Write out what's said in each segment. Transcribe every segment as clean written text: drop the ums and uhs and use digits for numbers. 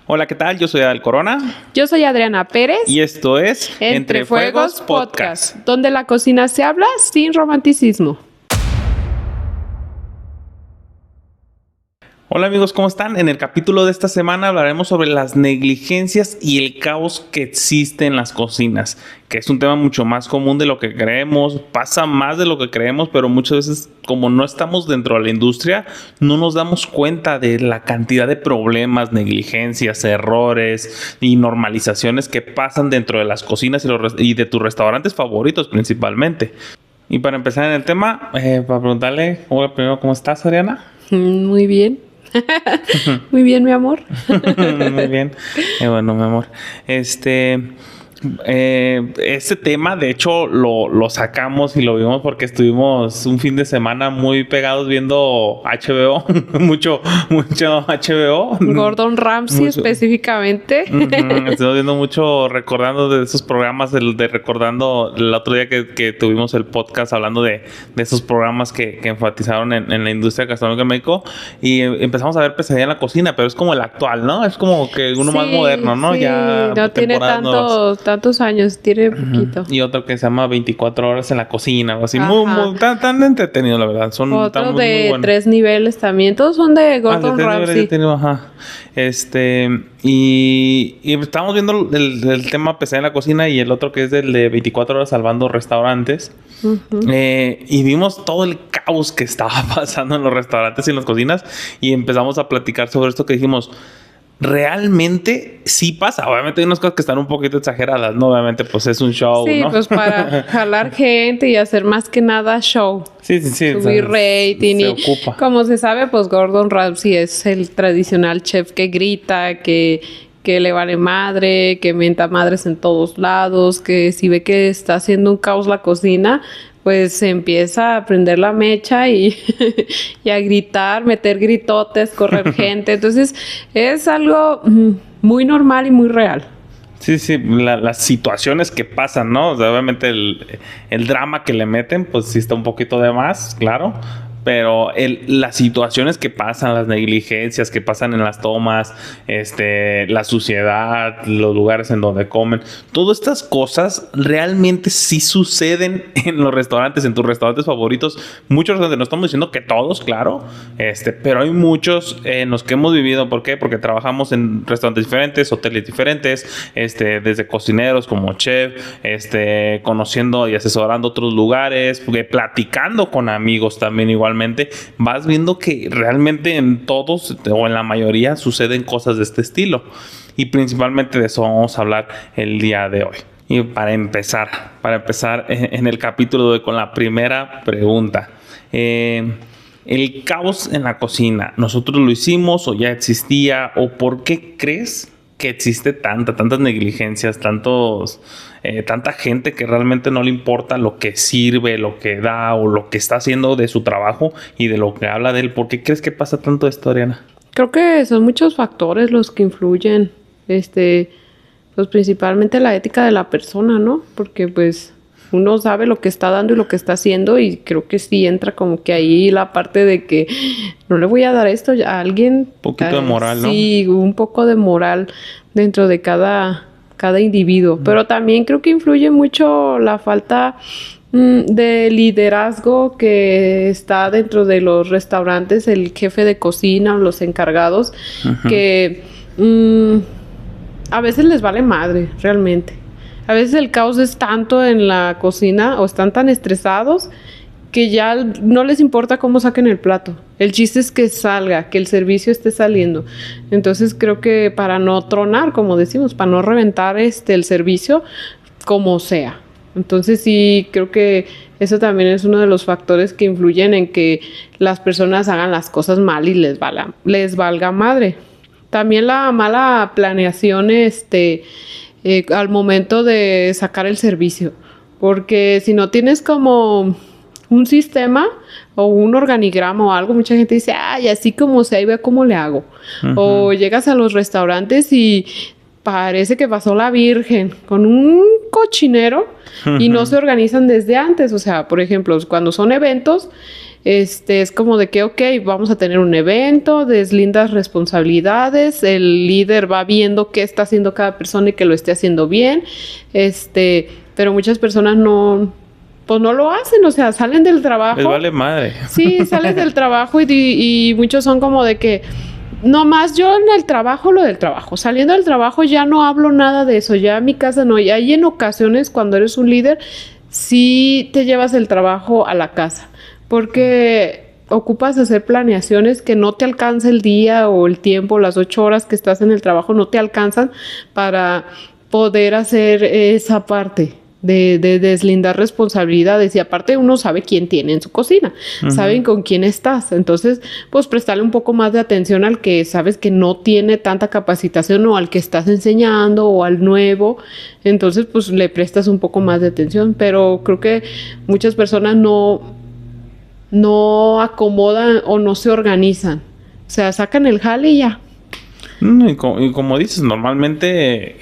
Hola, ¿qué tal? Yo soy Adal Corona. Yo soy Adriana Pérez. Y esto es Entre Fuegos Podcast, donde la cocina se habla sin romanticismo. Hola amigos, ¿cómo están? En el capítulo de esta semana hablaremos sobre las negligencias y el caos que existe en las cocinas, que es un tema mucho más común de lo que creemos, pasa más de lo que creemos, pero muchas veces como no estamos dentro de la industria, no nos damos cuenta de la cantidad de problemas, negligencias, errores y normalizaciones que pasan dentro de las cocinas y de tus restaurantes favoritos principalmente. Y para empezar en el tema, para preguntarle, hola, primero, ¿cómo estás, Adriana? Muy bien. Muy bien, mi amor. Muy bien. Bueno, mi amor. Este tema, de hecho, lo sacamos y lo vimos porque estuvimos un fin de semana muy pegados viendo HBO. mucho HBO. Gordon Ramsay específicamente. Estuvimos viendo mucho, recordando de esos programas, recordando el otro día que tuvimos el podcast hablando de esos programas que enfatizaron en la industria gastronómica en México, y empezamos a ver Pesadilla en la Cocina, pero es como el actual, ¿no? Es como que uno más moderno, ¿no? Sí, ya no tiene tantos años, tiene poquito. Y otro que se llama 24 horas en la cocina, o así, muy tan entretenido, la verdad. Son otro muy, de muy buenos. 3 niveles también, todos son de Gordon Ramsay. Y estábamos viendo el tema Pesadilla en la Cocina y el otro que es el de 24 horas salvando restaurantes. Y vimos todo el caos que estaba pasando en los restaurantes y en las cocinas, y empezamos a platicar sobre esto que dijimos. Realmente sí pasa. Obviamente hay unas cosas que están un poquito exageradas, ¿no? Obviamente pues es un show, sí, ¿no? pues para jalar gente y hacer más que nada show. Sí. Subir rating se y ocupa. Como se sabe, pues Gordon Ramsay es el tradicional chef que grita, que le vale madre, que menta madres en todos lados, que si ve que está haciendo un caos la cocina, pues se empieza a prender la mecha y a gritar, meter gritotes, correr gente. Entonces es algo muy normal y muy real. Sí, las situaciones que pasan, ¿no? O sea, obviamente el drama que le meten, pues sí está un poquito de más, claro. Pero las situaciones que pasan, las negligencias que pasan en las tomas, la suciedad, los lugares en donde comen, todas estas cosas realmente sí suceden en los restaurantes, en tus restaurantes favoritos. Muchos restaurantes, no estamos diciendo que todos, claro, pero hay muchos en los que hemos vivido. ¿Por qué? Porque trabajamos en restaurantes diferentes, hoteles diferentes, desde cocineros como chef, conociendo y asesorando otros lugares, platicando con amigos también igualmente. Vas viendo que realmente en todos o en la mayoría suceden cosas de este estilo, y principalmente de eso vamos a hablar el día de hoy. Y para empezar en el capítulo de hoy con la primera pregunta, el caos en la cocina, ¿nosotros lo hicimos o ya existía, o por qué crees que existe tantas negligencias, tanta gente que realmente no le importa lo que sirve, lo que da o lo que está haciendo de su trabajo y de lo que habla de él? ¿Por qué crees que pasa tanto esto, Ariana? Creo que son muchos factores los que influyen, pues principalmente la ética de la persona, ¿no? Porque pues uno sabe lo que está dando y lo que está haciendo, y creo que sí entra como que ahí la parte de que no le voy a dar esto a alguien. Un poquito de moral, ¿no? Sí, un poco de moral dentro de cada individuo. Pero también creo que influye mucho la falta de liderazgo que está dentro de los restaurantes, el jefe de cocina o los encargados, que a veces les vale madre, realmente. A veces el caos es tanto en la cocina o están tan estresados que ya no les importa cómo saquen el plato. El chiste es que salga, que el servicio esté saliendo. Entonces creo que para no tronar, como decimos, para no reventar el servicio, como sea. Entonces sí, creo que eso también es uno de los factores que influyen en que las personas hagan las cosas mal y les valga madre. También la mala planeación al momento de sacar el servicio, porque si no tienes como un sistema o un organigrama o algo, mucha gente dice, ay, así como sea, y ve cómo le hago. O llegas a los restaurantes y parece que pasó la Virgen con un cochinero y no se organizan desde antes. O sea, por ejemplo, cuando son eventos, es como de que, ok, vamos a tener un evento, deslindas responsabilidades, el líder va viendo qué está haciendo cada persona y que lo esté haciendo bien, pero muchas personas pues no lo hacen, o sea, salen del trabajo. Les vale madre. Sí, sales del trabajo y muchos son como de que, no más yo en el trabajo, lo del trabajo. Saliendo del trabajo ya no hablo nada de eso, ya en mi casa no. Y hay en ocasiones cuando eres un líder, sí te llevas el trabajo a la casa, porque ocupas hacer planeaciones que no te alcanza el día o el tiempo, las 8 horas que estás en el trabajo no te alcanzan para poder hacer esa parte de deslindar responsabilidades. Y aparte uno sabe quién tiene en su cocina, saben con quién estás. Entonces, pues prestarle un poco más de atención al que sabes que no tiene tanta capacitación o al que estás enseñando o al nuevo. Entonces, pues le prestas un poco más de atención. Pero creo que muchas personas no acomodan o no se organizan. O sea, sacan el jale y ya. Y como dices, normalmente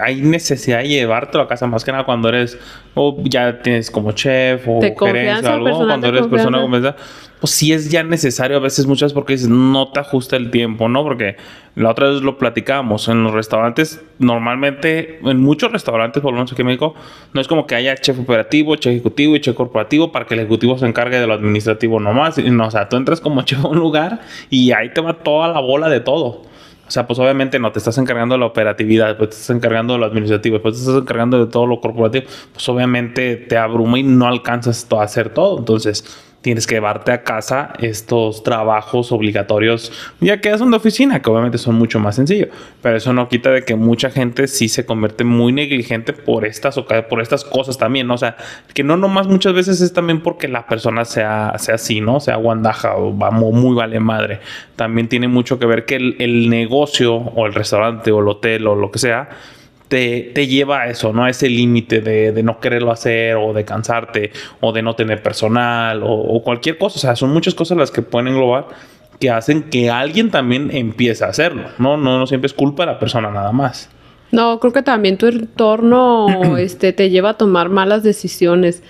hay necesidad de llevártelo a casa, más que nada cuando eres, o ya tienes como chef o gerencia o algo, cuando eres persona de confianza, pues sí es ya necesario a veces muchas porque dices, no te ajusta el tiempo, ¿no? Porque la otra vez lo platicábamos, en los restaurantes, normalmente, en muchos restaurantes, por lo menos aquí en México, no es como que haya chef operativo, chef ejecutivo y chef corporativo para que el ejecutivo se encargue de lo administrativo nomás. No, o sea, tú entras como chef a un lugar y ahí te va toda la bola de todo. O sea, pues obviamente no te estás encargando de la operatividad, después te estás encargando de lo administrativo, después te estás encargando de todo lo corporativo. Pues obviamente te abruma y no alcanzas a hacer todo. Entonces tienes que llevarte a casa estos trabajos obligatorios, ya que son de oficina, que obviamente son mucho más sencillos. Pero eso no quita de que mucha gente sí se convierte muy negligente por estas cosas también, ¿no? O sea, que no nomás muchas veces es también porque la persona sea así, ¿no? Sea guandaja o vamos, muy vale madre. También tiene mucho que ver que el negocio o el restaurante o el hotel o lo que sea te lleva a eso, ¿no? A ese límite de no quererlo hacer o de cansarte o de no tener personal o cualquier cosa. O sea, son muchas cosas las que pueden englobar que hacen que alguien también empiece a hacerlo, ¿no? No siempre es culpa de la persona nada más. No, creo que también tu entorno te lleva a tomar malas decisiones.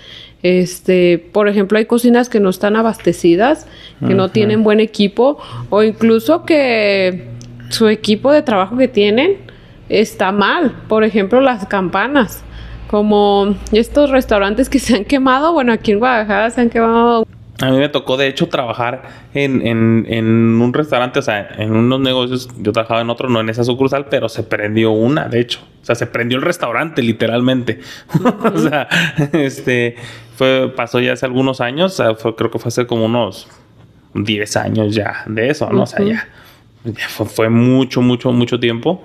Por ejemplo, hay cocinas que no están abastecidas, que no tienen buen equipo o incluso que su equipo de trabajo que tienen está mal. Por ejemplo, las campanas, como estos restaurantes que se han quemado. Bueno, aquí en Guadalajara se han quemado. A mí me tocó, de hecho, trabajar en un restaurante, o sea, en unos negocios. Yo trabajaba en otro, no en esa sucursal, pero se prendió una, de hecho. O sea, se prendió el restaurante, literalmente. O sea, pasó ya hace algunos años. O sea, creo que fue hace como unos 10 años ya de eso, ¿no? O sea, ya fue mucho, mucho, mucho tiempo.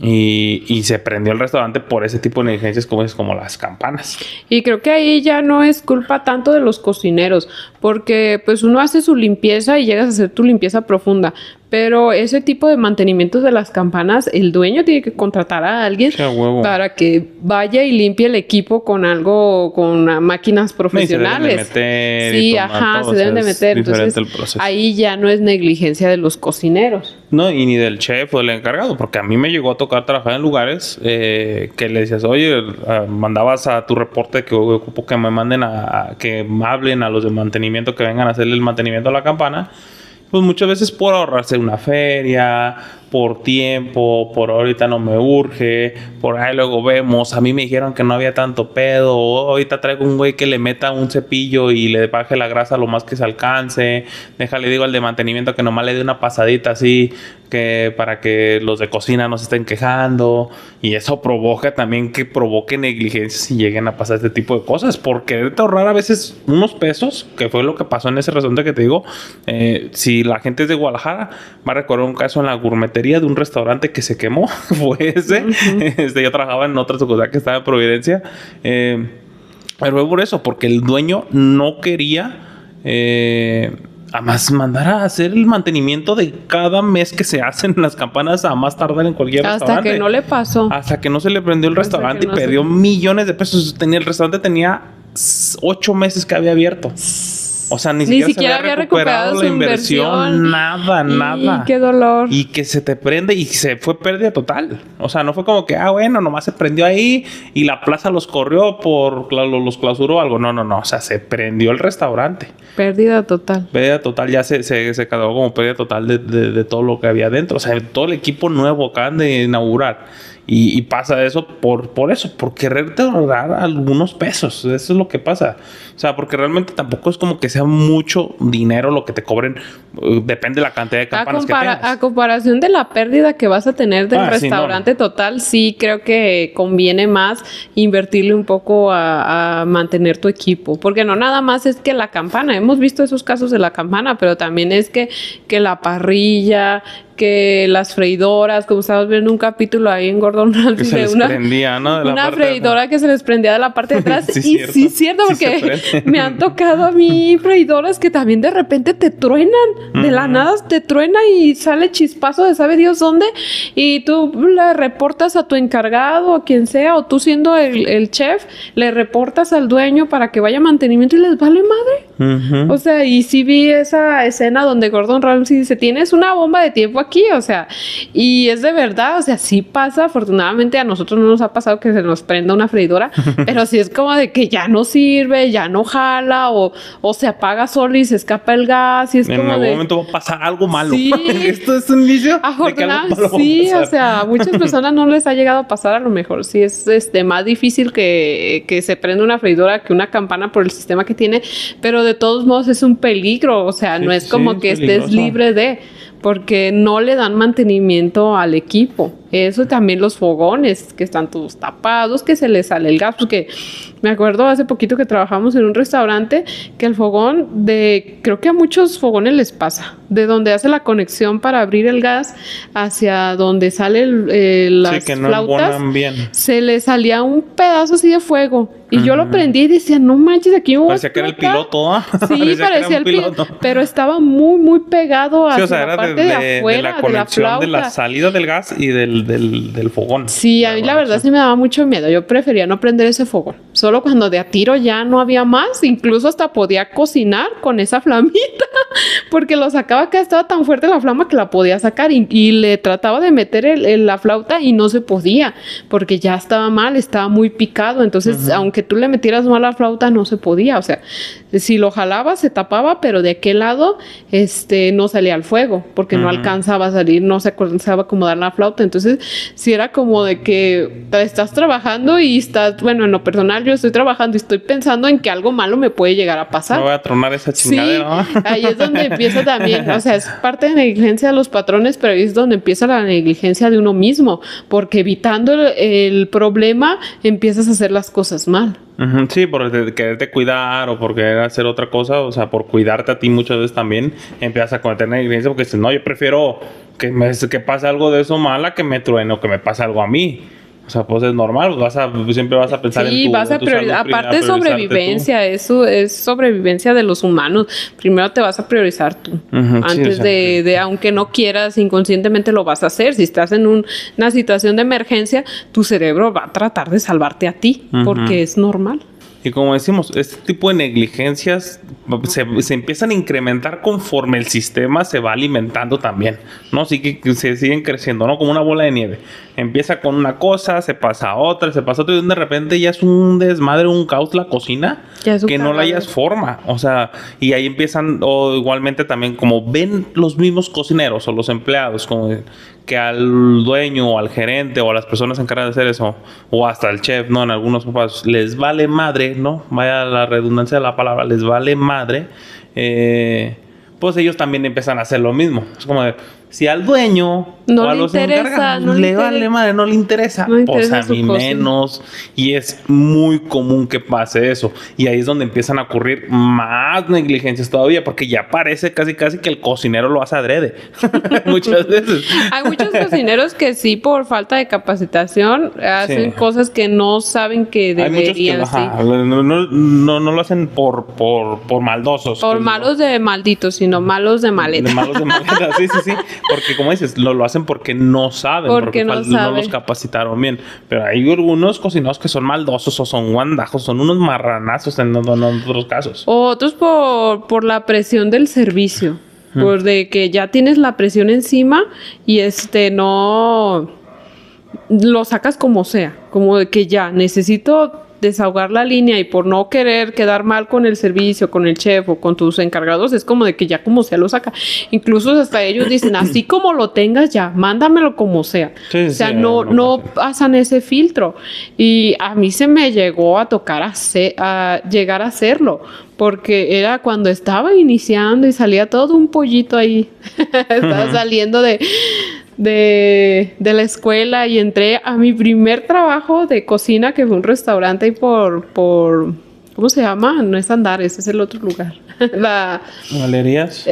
Y se prendió el restaurante por ese tipo de negligencias como las campanas. Y creo que ahí ya no es culpa tanto de los cocineros, porque pues uno hace su limpieza y llegas a hacer tu limpieza profunda, pero ese tipo de mantenimientos de las campanas, el dueño tiene que contratar a alguien para que vaya y limpie el equipo con máquinas profesionales. Se deben de meter. Entonces, ahí ya no es negligencia de los cocineros. No, y ni del chef o del encargado, porque a mí me llegó a tocar trabajar en lugares que le decías, oye, mandabas a tu reporte que ocupo que me manden que me hablen a los de mantenimiento, que vengan a hacerle el mantenimiento a la campana. Pues muchas veces por ahorrarse una feria, por tiempo, por ahorita no me urge, por ahí luego vemos. A mí me dijeron que no había tanto pedo. Ahorita traigo un güey que le meta un cepillo y le baje la grasa lo más que se alcance. Déjale, digo al de mantenimiento que nomás le dé una pasadita así, que para que los de cocina no se estén quejando. Y eso provoca también que provoque negligencias y lleguen a pasar este tipo de cosas. Por quererte ahorrar a veces unos pesos, que fue lo que pasó en ese restaurante que te digo. Si la gente es de Guadalajara, va a recordar un caso en la gourmetería de un restaurante que se quemó. Fue ese. Yo trabajaba en otra sucursal que estaba en Providencia. Pero fue por eso, porque el dueño no quería además mandar a hacer el mantenimiento de cada mes que se hacen las campanas a más tardar en cualquier restaurante. Hasta que no le pasó. Hasta que no se le prendió el restaurante y perdió millones de pesos. El restaurante tenía 8 meses que había abierto. O sea, ni siquiera siquiera había recuperado la inversión. Nada. Qué dolor. Y que se te prende y se fue pérdida total. O sea, no fue como que, bueno, nomás se prendió ahí y la plaza los corrió los clausuró o algo. No. O sea, se prendió el restaurante. Pérdida total. Pérdida total. Ya se catalogó como pérdida total de todo lo que había dentro. O sea, todo el equipo nuevo acaban de inaugurar. Y pasa eso por eso, por quererte ahorrar algunos pesos. Eso es lo que pasa. O sea, porque realmente tampoco es como que sea mucho dinero lo que te cobren. Depende de la cantidad de campanas que tengas. A comparación de la pérdida que vas a tener del restaurante total, sí creo que conviene más invertirle un poco a mantener tu equipo. Porque no nada más es que la campana. Hemos visto esos casos de la campana, pero también es que la parrilla, que las freidoras, como estábamos viendo un capítulo ahí en Gordon Ramsay, que se les prendía, ¿no? De una freidora que se les prendía de la parte de atrás. Sí, y cierto, porque me han tocado a mí freidoras que también de repente te truenan, de la nada te truena y sale chispazo de sabe Dios dónde, y tú le reportas a tu encargado, a quien sea, o tú siendo el chef, le reportas al dueño para que vaya a mantenimiento y les vale madre. O sea, y sí vi esa escena donde Gordon Ramsay dice, tienes una bomba de tiempo aquí, o sea, y es de verdad, o sea, sí pasa. Afortunadamente a nosotros no nos ha pasado que se nos prenda una freidora, pero sí es como de que ya no sirve, ya no jala, o se apaga solo y se escapa el gas, y es en como algún momento va a pasar algo malo. Sí. Esto es un inicio de que algo malo sí, o sea, a muchas personas no les ha llegado a pasar. A lo mejor sí es más difícil que se prenda una freidora que una campana por el sistema que tiene, pero de todos modos es un peligro, o sea, no es como que estés libre de, porque no le dan mantenimiento al equipo. Eso también los fogones, que están todos tapados, que se les sale el gas, porque me acuerdo hace poquito que trabajamos en un restaurante que el fogón creo que a muchos fogones les pasa, de donde hace la conexión para abrir el gas hacia donde sale las que no flautas, bien. Se le salía un pedazo así de fuego. Y yo lo prendí y decía, no manches, aquí me parecía que era el piloto, ¿ah? Sí, parecía el piloto. Pero estaba muy, muy pegado a la parte de afuera, de la conexión de la salida del gas y del fogón. Sí, a mí la verdad sí me daba mucho miedo. Yo prefería no prender ese fogón. Solo cuando de a tiro ya no había más. Incluso hasta podía cocinar con esa flamita. Porque lo sacaba acá, estaba tan fuerte la flama que la podía sacar. Y le trataba de meter la flauta y no se podía. Porque ya estaba mal, estaba muy picado. Entonces, aunque tú le metieras mal la flauta, no se podía. O sea, si lo jalaba, se tapaba, pero de aquel lado no salía el fuego. Porque no alcanzaba a salir, no se alcanzaba a acomodar la flauta. Entonces, si era como de que estás trabajando y estás, bueno, en lo personal yo estoy trabajando y estoy pensando en que algo malo me puede llegar a pasar. Me voy a tronar esa chingadera. Sí, ahí es donde empieza también, o sea, es parte de negligencia de los patrones, pero ahí es donde empieza la negligencia de uno mismo, porque evitando el problema empiezas a hacer las cosas mal. Sí, por quererte cuidar o por querer hacer otra cosa, o sea, por cuidarte a ti muchas veces también empiezas a cometer negligencia porque dices, no, yo prefiero que pase algo de eso mala que me truene o que me pase algo a mí. O sea, pues es normal, siempre vas a pensar en tu vas a priorizar. Aparte de sobrevivencia, eso es sobrevivencia de los humanos. Primero te vas a priorizar tú. Antes de, aunque no quieras, inconscientemente lo vas a hacer. Si estás en una situación de emergencia, tu cerebro va a tratar de salvarte a ti, porque es normal. Y como decimos, este tipo de negligencias se empiezan a incrementar conforme el sistema se va alimentando también, ¿no? Así que se siguen creciendo, ¿no? Como una bola de nieve. Empieza con una cosa, se pasa a otra, y de repente ya es un desmadre, un caos la cocina, que no le hayas forma. O sea, y ahí empiezan, o igualmente también, como ven los mismos cocineros o los empleados, como que al dueño o al gerente o a las personas encargadas de hacer eso, o hasta al chef, ¿no? En algunos casos les vale madre, ¿no? Vaya la redundancia de la palabra, les vale madre. Pues ellos también empiezan a hacer lo mismo. Es como de, si al dueño no o a los encargados le vale madre, no le interesa, pues a mí menos. Y es muy común que pase eso. Y ahí es donde empiezan a ocurrir más negligencias todavía, porque ya parece casi que el cocinero lo hace adrede. Muchas veces. Hay muchos cocineros que sí, por falta de capacitación, hacen cosas que no saben que deberían. No lo hacen por maldosos. Por malos de malditos, sino malos de maleta. De malos de maleta, sí. porque como dices, lo hacen porque no saben, porque no no saben. los capacitaron bien. Pero hay algunos cocineros que son maldosos o son guandajos, son unos marranazos en otros casos. Otros por la presión del servicio. Por de que ya tienes la presión encima y no lo sacas como sea, como de que ya necesito desahogar la línea, y por no querer quedar mal con el servicio, con el chef o con tus encargados, es como de que ya como sea lo saca. Incluso hasta ellos dicen, así como lo tengas ya, mándamelo como sea. Sí, o sea, sí, no pasan ese filtro. Y a mí se me llegó a tocar a llegar a hacerlo, porque era cuando estaba iniciando y salía todo un pollito ahí. Estaba saliendo de la escuela y entré a mi primer trabajo de cocina, que fue un restaurante ahí por ¿cómo se llama? No es Andares, es el otro lugar. ¿Galerías?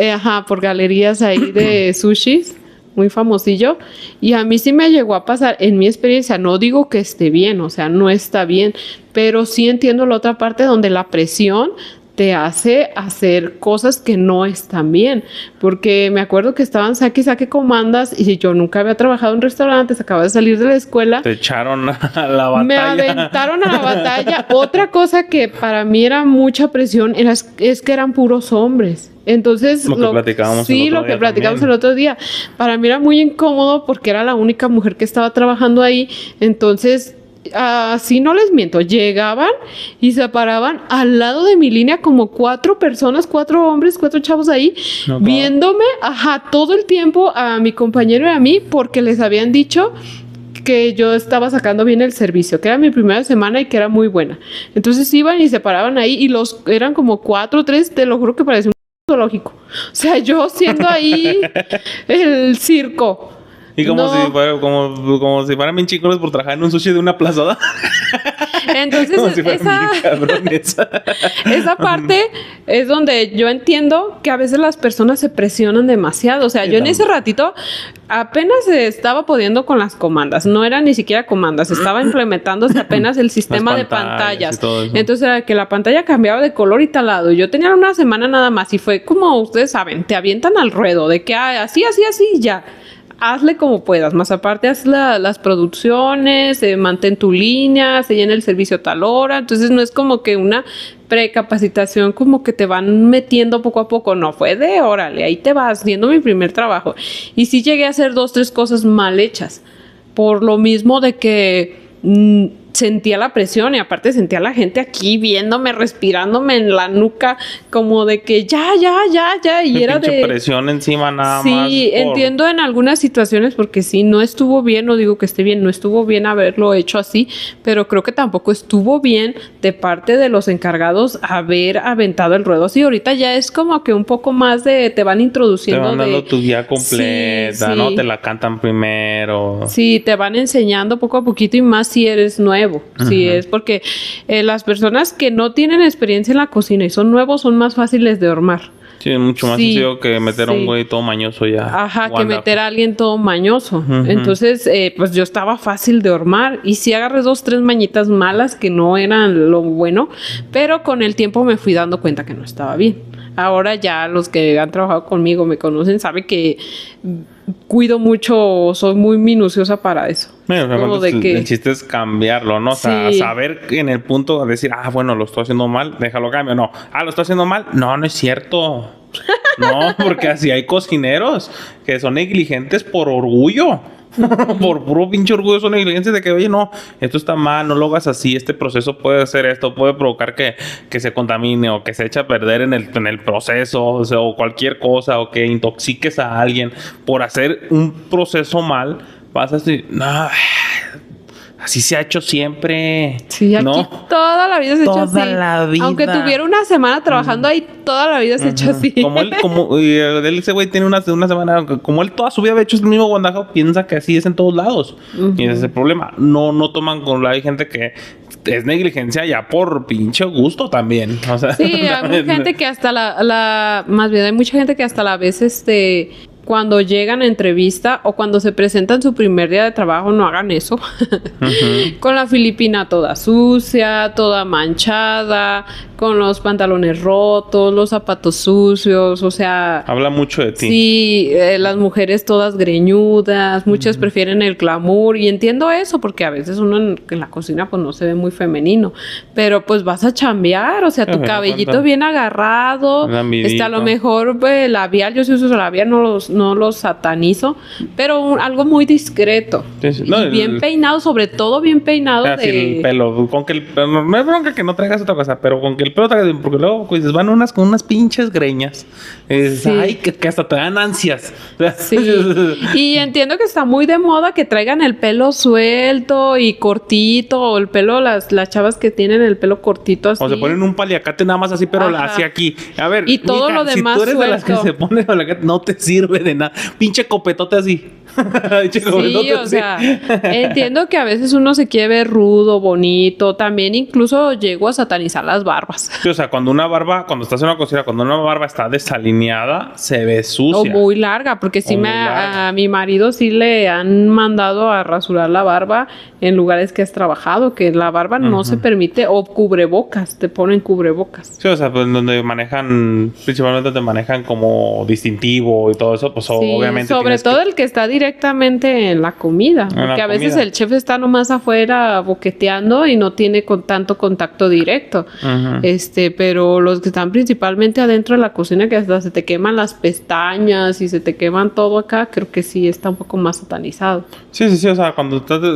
Por galerías ahí de sushis, muy famosillo. Y a mí sí me llegó a pasar, en mi experiencia, no digo que esté bien, o sea, no está bien, pero sí entiendo la otra parte donde la presión te hace hacer cosas que no están bien, porque me acuerdo que estaban saque comandas y yo nunca había trabajado en restaurantes, acababa de salir de la escuela. Te echaron a la batalla. Me aventaron a la batalla. Otra cosa que para mí era mucha presión es que eran puros hombres. Entonces, lo que platicábamos el otro día. Para mí era muy incómodo porque era la única mujer que estaba trabajando ahí. Entonces, así no les miento, llegaban y se paraban al lado de mi línea como 4 personas, 4 hombres, 4 chavos ahí, viéndome, todo el tiempo a mi compañero y a mí, porque les habían dicho que yo estaba sacando bien el servicio, que era mi primera semana y que era muy buena. Entonces iban y se paraban ahí y eran como 4 o 3, te lo juro que parecía un zoológico. O sea, yo siendo ahí el circo. Y como si fueran bien chicos por trabajar en un sushi de una plazada. Entonces, esa parte es donde yo entiendo que a veces las personas se presionan demasiado. O sea, yo en ese ratito apenas estaba pudiendo con las comandas. No eran ni siquiera comandas. Estaba implementándose apenas el sistema de pantallas. Entonces, era que la pantalla cambiaba de color y talado. Yo tenía una semana nada más y fue como ustedes saben, te avientan al ruedo de que así, ya. Hazle como puedas, más aparte haz las producciones, mantén tu línea, se llena el servicio a tal hora. Entonces no es como que una precapacitación como que te van metiendo poco a poco, no, fue de órale, ahí te vas, viendo mi primer trabajo. Y sí llegué a hacer 2, 3 cosas mal hechas, por lo mismo de que sentía la presión y aparte sentía a la gente aquí viéndome, respirándome en la nuca, como de que ya, y era de presión encima nada más. Sí, entiendo en algunas situaciones porque sí, no estuvo bien, no digo que esté bien, no estuvo bien haberlo hecho así, pero creo que tampoco estuvo bien de parte de los encargados haber aventado el ruedo así. Ahorita ya es como que un poco más de te van introduciendo, te van dando tu guía completa, ¿no? Te la cantan primero. Sí, te van enseñando poco a poquito y más si eres nuevo. Sí, es porque las personas que no tienen experiencia en la cocina y son nuevos son más fáciles de hormar. Sí, es mucho más sencillo que meter a un güey todo mañoso ya. Que meter a alguien todo mañoso. Entonces, pues yo estaba fácil de hormar y sí agarré 2, 3 mañitas malas que no eran lo bueno, pero con el tiempo me fui dando cuenta que no estaba bien. Ahora ya los que han trabajado conmigo me conocen, saben que cuido mucho, soy muy minuciosa para eso. El chiste es cambiarlo, ¿no? O sea, saber en el punto de decir, bueno, lo estoy haciendo mal, déjalo cambio. No, lo estoy haciendo mal. No es cierto. No, porque así hay cocineros que son negligentes por orgullo. Por puro pinche orgullo son negligencias de que, oye, no, esto está mal, no lo hagas así, este proceso puede hacer esto, puede provocar que se contamine o que se eche a perder en el proceso, o cualquier cosa, o que intoxiques a alguien por hacer un proceso mal. Vas a decir, no, así se ha hecho siempre. Sí, aquí toda la vida se ha hecho así. Toda la vida. Aunque tuviera una semana trabajando ahí, toda la vida se ha hecho así. Ese güey tiene una semana, como él toda su vida ha hecho el mismo guandajo, piensa que así es en todos lados. Y ese es el problema. No toman con hay gente que es negligencia ya por pinche gusto también. O sea, sí, hay mucha gente que hasta más bien hay mucha gente que hasta la vez cuando llegan a entrevista o cuando se presentan su primer día de trabajo, no hagan eso. Con la filipina toda sucia, toda manchada, con los pantalones rotos, los zapatos sucios, o sea... Habla mucho de ti. Sí, las mujeres todas greñudas, muchas prefieren el glamour y entiendo eso porque a veces uno en la cocina pues no se ve muy femenino, pero pues vas a chambear, o sea, tu cabellito bien agarrado, a lo mejor pues, labial, yo sí uso labial, no los satanizo, pero algo muy discreto. Sí. No, y bien peinado, sobre todo bien peinado. El pelo, con que el pelo, no es bronca que no traigas otra cosa, pero con que el pelo traigas, porque luego pues van con unas pinches greñas. Sí. Ay, que hasta te dan ansias. Sí. Y entiendo que está muy de moda que traigan el pelo suelto y cortito, o el pelo, las chavas que tienen el pelo cortito así. O se ponen un paliacate nada más así, pero hacia aquí. A ver, y todo lo demás si tú eres suelto. De las que se pone paliacate, no te sirve de nada. Pinche copetote así. Sí, o sea, entiendo que a veces uno se quiere ver rudo, bonito. También incluso llego a satanizar las barbas. Sí, o sea, cuando estás en una cocina, cuando una barba está desalineada, se ve sucia. O muy larga, porque sí a mi marido sí le han mandado a rasurar la barba en lugares que has trabajado, que la barba no se permite, o cubrebocas, te ponen cubrebocas. Sí, o sea, pues principalmente donde manejan como distintivo y todo eso, pues sí, obviamente. Sobre todo el que está directamente en la comida, porque a veces el chef está nomás afuera boqueteando y no tiene tanto contacto directo. Pero los que están principalmente adentro de la cocina, que hasta se te queman las pestañas y se te queman todo acá, creo que sí está un poco más satanizado. Sí, o sea,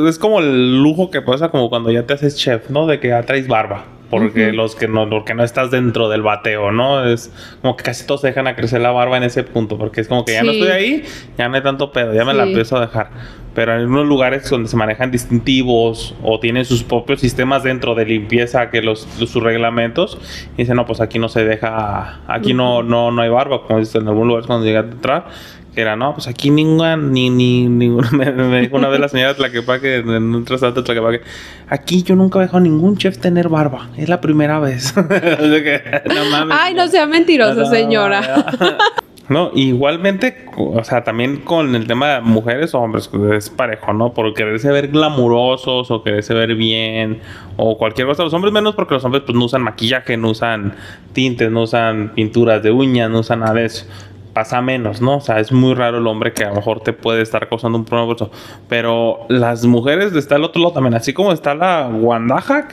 es como el lujo que pasa como cuando ya te haces chef, ¿no? De que ya traes barba. Porque porque no estás dentro del bateo, ¿no? Es como que casi todos se dejan a crecer la barba en ese punto, porque es como que ya no estoy ahí, ya no hay tanto pedo, ya me la empiezo a dejar. Pero en unos lugares donde se manejan distintivos o tienen sus propios sistemas dentro de limpieza, que sus reglamentos, y dicen, no, pues aquí no se deja, aquí no hay barba, como dices, en algún lugar cuando llegas a entrar, que era, no, pues aquí ninguna, me dijo una vez la señora Tlaquepaque, en un restaurante Tlaquepaque, aquí yo nunca he dejado a ningún chef tener barba, es la primera vez. No mames. Ay, no sea mentirosa, señora. No, igualmente, o sea, también con el tema de mujeres o hombres, es parejo, ¿no? Por quererse ver glamurosos o quererse ver bien o cualquier cosa. Los hombres menos, porque los hombres pues no usan maquillaje, no usan tintes, no usan pinturas de uñas, no usan nada de eso. Pasa menos, ¿no? O sea, es muy raro el hombre que a lo mejor te puede estar causando un problema por eso. Pero las mujeres está el otro lado también. Así como está la guandaja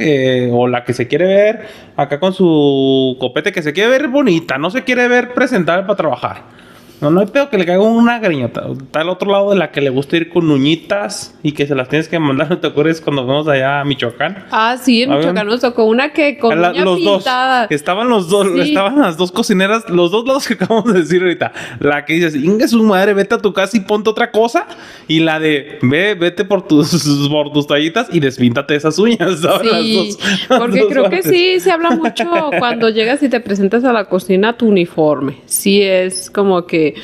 o la que se quiere ver acá con su copete, que se quiere ver bonita, no se quiere ver presentable para trabajar. No hay pedo que le caiga una greñota. Está al otro lado de la que le gusta ir con uñitas y que se las tienes que mandar. ¿No te acuerdas cuando fuimos allá a Michoacán? Ah, sí, en Michoacán nos tocó una que con uña pintada. Estaban las dos cocineras, los dos lados que acabamos de decir ahorita. La que dices, inga su madre, vete a tu casa y ponte otra cosa. Y la de, vete por tus tallitas y despíntate esas uñas. ¿Sabes? Sí, porque creo que sí, se habla mucho cuando llegas y te presentas a la cocina tu uniforme. Sí, es como que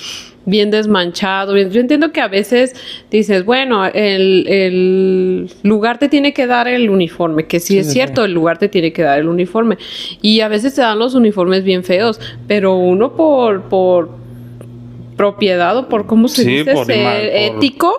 bien desmanchado. Yo entiendo que a veces dices, bueno, el lugar te tiene que dar el uniforme, que sí es cierto, el lugar te tiene que dar el uniforme. Y a veces te dan los uniformes bien feos, pero uno por propiedad o por cómo se dice, ético.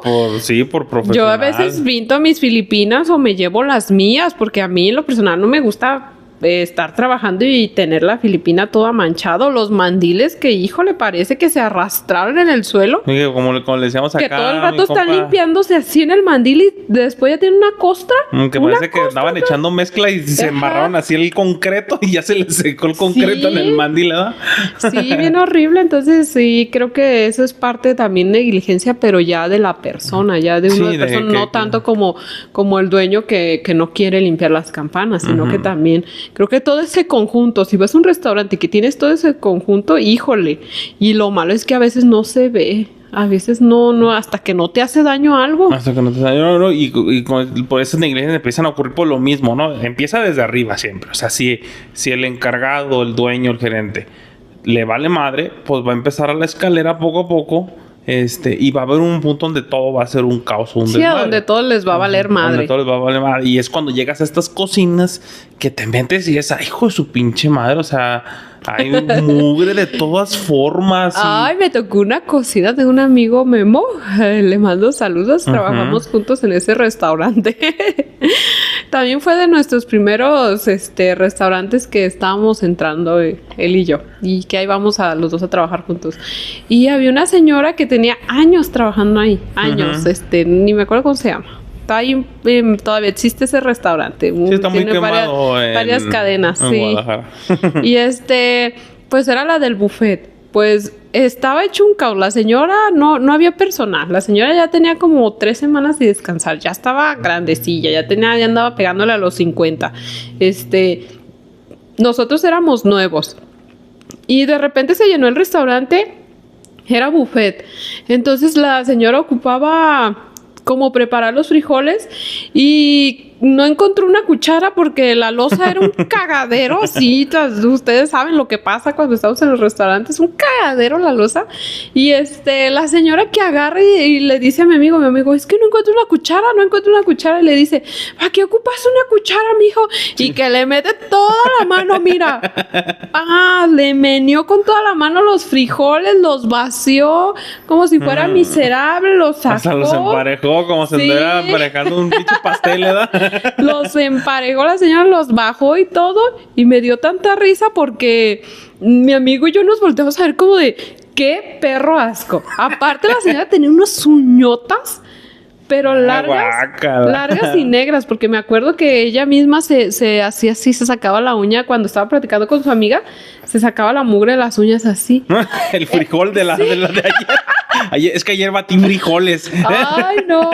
Por profesional. Yo a veces pinto mis filipinas o me llevo las mías, porque a mí en lo personal no me gusta estar trabajando y tener la filipina toda manchado, los mandiles que, híjole, parece que se arrastraron en el suelo. Como le decíamos acá, que todo el rato están limpiándose así en el mandil y después ya tiene una costra. Que parece que andaban echando mezcla y se embarraron así el concreto y ya se les secó el concreto en el mandil, ¿verdad? Sí, bien horrible. Entonces sí, creo que eso es parte también de negligencia, pero ya de la persona, ya de una persona, no tanto como el dueño que no quiere limpiar las campanas, sino que también creo que todo ese conjunto, si vas a un restaurante que tienes todo ese conjunto, híjole, y lo malo es que a veces no se ve. A veces no, hasta que no te hace daño algo. Hasta que no te hace daño algo. Y por esas negligencias empiezan a ocurrir por lo mismo, ¿no? Empieza desde arriba siempre. O sea, si el encargado, el dueño, el gerente, le vale madre, pues va a empezar a la escalera poco a poco. Y va a haber un punto donde todo va a ser un caos, un desmadre. Sí, donde todo les va a valer madre. Donde todo les va a valer madre. Y es cuando llegas a estas cocinas que te metes y es, ay, hijo de su pinche madre, o sea, Hay mugre de todas formas. Ay, me tocó una cocina de un amigo Memo. Le mando saludos. Trabajamos juntos en ese restaurante. También fue de nuestros primeros restaurantes que estábamos entrando él y yo. Y que ahí vamos a los dos a trabajar juntos. Y había una señora que tenía años trabajando ahí. Años. Ni me acuerdo cómo se llama. Está ahí, todavía existe ese restaurante. Sí, está muy tiene quemado varias cadenas. En Sí. Guadalajara. Y pues era la del buffet. Pues estaba hecho un caos. La señora no había personal. La señora ya tenía como 3 semanas de descansar. Ya estaba grandecilla. Ya andaba pegándole a los 50. Nosotros éramos nuevos. Y de repente se llenó el restaurante. Era buffet. Entonces la señora ocupaba como preparar los frijoles y no encontró una cuchara porque la loza era un cagadero. Sí, ustedes saben lo que pasa cuando estamos en los restaurantes, un cagadero la loza. Y la señora que agarra y le dice a mi amigo, es que no encuentro una cuchara, y le dice, ¿para qué ocupas una cuchara, mijo? Y que le mete toda la mano, mira. Le meneó con toda la mano los frijoles, los vació como si fuera miserable, los sacó. Hasta los emparejó como si anduviera emparejando un pinche pastel, ¿verdad? Los emparejó la señora, los bajó y todo. Y me dio tanta risa porque mi amigo y yo nos volteamos a ver como de ¡qué perro asco! Aparte la señora tenía unas uñotas, pero largas y negras, porque me acuerdo que ella misma se hacía así, se sacaba la uña cuando estaba platicando con su amiga, se sacaba la mugre de las uñas así. El frijol de ayer. Es que ayer batí frijoles. Ay, no.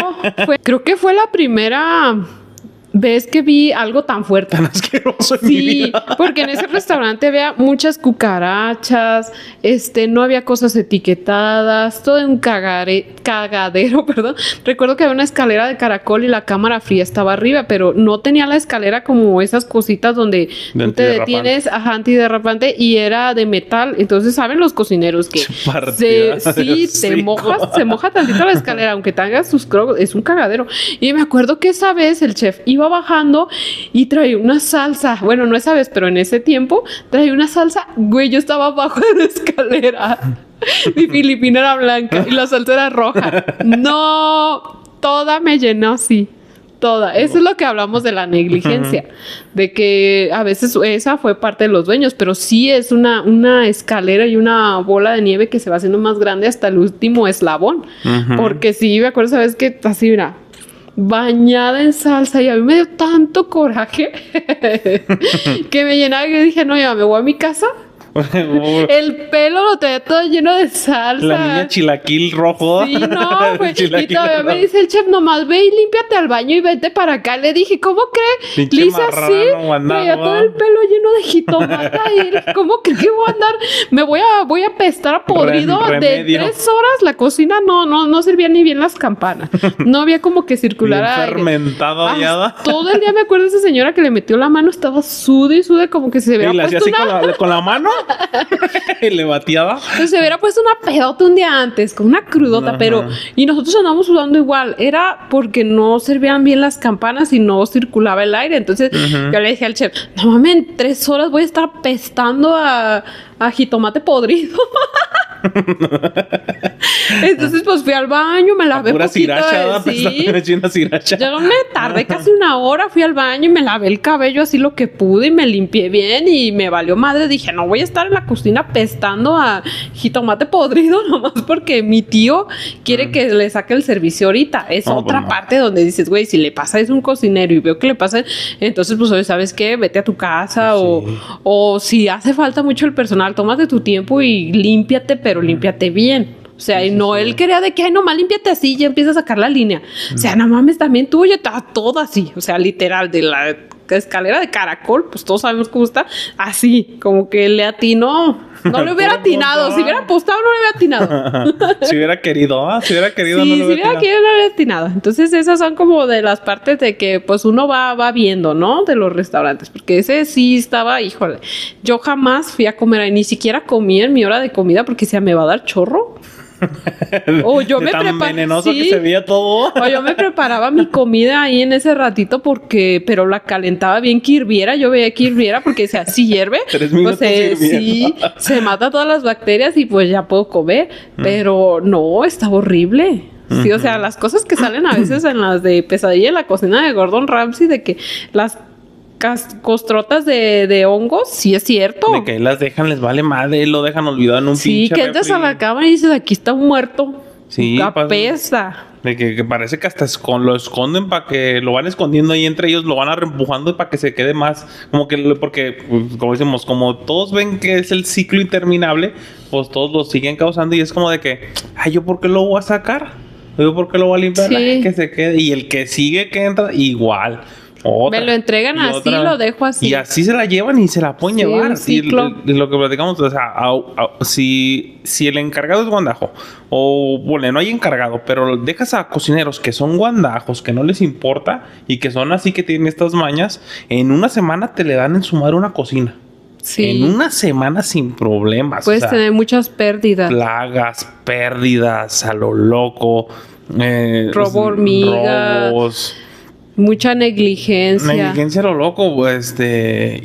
Creo que fue la primera vez que vi algo tan fuerte. Tan asqueroso en mi vida. Sí, porque en ese restaurante había muchas cucarachas, no había cosas etiquetadas, todo en un cagadero, perdón. Recuerdo que había una escalera de caracol y la cámara fría estaba arriba, pero no tenía la escalera como esas cositas donde tú te detienes, antiderrapante, y era de metal. Entonces, ¿saben los cocineros que se moja tantito la escalera, aunque tengas sus crocos, es un cagadero? Y me acuerdo que esa vez el chef iba bajando y traía una salsa. Bueno, no esa vez, pero en ese tiempo traía una salsa. Güey, yo estaba abajo de la escalera. Mi filipina era blanca y la salsa era roja. No, toda me llenó así. Toda. Eso es lo que hablamos de la negligencia. De que a veces esa fue parte de los dueños, pero sí es una escalera y una bola de nieve que se va haciendo más grande hasta el último eslabón. Porque sí, me acuerdo, ¿sabes qué? Así, mira, bañada en salsa, y a mí me dio tanto coraje que me llenaba y dije, no, ya me voy a mi casa. El pelo lo traía todo lleno de salsa. La niña chilaquil rojo. Sí, no, güey. Y todavía me dice el chef, nomás ve y límpiate al baño y vete para acá. Le dije, ¿cómo cree? Lisa, sí, traía todo el pelo lleno de jitomate. Y dije, ¿cómo cree que voy a andar? Me voy a apestar a podrido. De 3 horas la cocina no servía ni bien las campanas. No había como que circular aire. Fermentado ya. Todo el día me acuerdo de esa señora que le metió la mano, estaba sude y sude, como que se hubiera puesto así con la mano. Y le bateaba. Pues se hubiera puesto una pedota un día antes, con una crudota, pero... Y nosotros andamos sudando igual. Era porque no servían bien las campanas y no circulaba el aire. Entonces, yo le dije al chef, no mames, en 3 horas voy a estar apestando a jitomate podrido. Entonces, pues fui al baño, me lavé pura sriracha, Yo me tardé casi 1 hora, fui al baño y me lavé el cabello así lo que pude y me limpié bien y me valió madre. Dije, no voy a estar en la cocina pestando a jitomate podrido nomás porque mi tío quiere que le saque el servicio ahorita. Es otra parte donde dices, güey, si le pasa eso a un cocinero y veo que le pasa, entonces pues, ¿sabes qué? Vete a tu casa o si hace falta mucho el personal, tómate tu tiempo y límpiate, pero límpiate bien. O sea, y no, él quería de que, ay, nomás límpiate así y ya empieza a sacar la línea. O sea, no mames, también tú, ya está todo así. O sea, literal, de la escalera de caracol, pues todos sabemos cómo está. Así, como que le atinó. No le hubiera atinado. Si hubiera apostado, no le hubiera atinado. Si hubiera querido, no le hubiera querido, no le hubiera atinado. Entonces, esas son como de las partes de que, pues, uno va viendo, ¿no? De los restaurantes. Porque ese sí estaba, híjole. Yo jamás fui a comer ahí. Ni siquiera comí en mi hora de comida porque decía, ¿me va a dar chorro? O yo me tan venenoso que se veía todo. O yo me preparaba mi comida ahí en ese ratito pero la calentaba bien que hirviera. Yo veía que hirviera porque decía, si hierve, 3 minutos pues sí, se mata todas las bacterias y pues ya puedo comer. Pero no, estaba horrible. Sí, o sea, las cosas que salen a veces en las de Pesadilla en la cocina de Gordon Ramsay, de que las costrotas de hongos, sí es cierto. De que ahí las dejan, les vale madre, lo dejan olvidado en un pinche Sí, que entras a la cámara y dices, aquí está un muerto. Sí, apesta. De que parece que hasta lo esconden para que lo van escondiendo ahí entre ellos, lo van empujando para que se quede más. Como que, porque, pues, como decimos, como todos ven que es el ciclo interminable, pues todos lo siguen causando y es como de que, ay, ¿yo por qué lo voy a sacar? ¿Yo por qué lo voy a limpiar? Sí. Ay, que se quede. Y el que sigue que entra, igual. Otra, me lo entregan así, otra. Lo dejo así. Y así se la llevan y se la pueden llevar. Sí, lo que platicamos, o sea, si el encargado es guandajo, o bueno, no hay encargado, pero dejas a cocineros que son guandajos, que no les importa y que son así, que tienen estas mañas, en una semana te le dan en su madre una cocina. Sí. En una semana sin problemas. Puedes tener muchas pérdidas. Plagas, pérdidas a lo loco. Robo hormigas. Robos. Mucha negligencia. Negligencia a lo loco,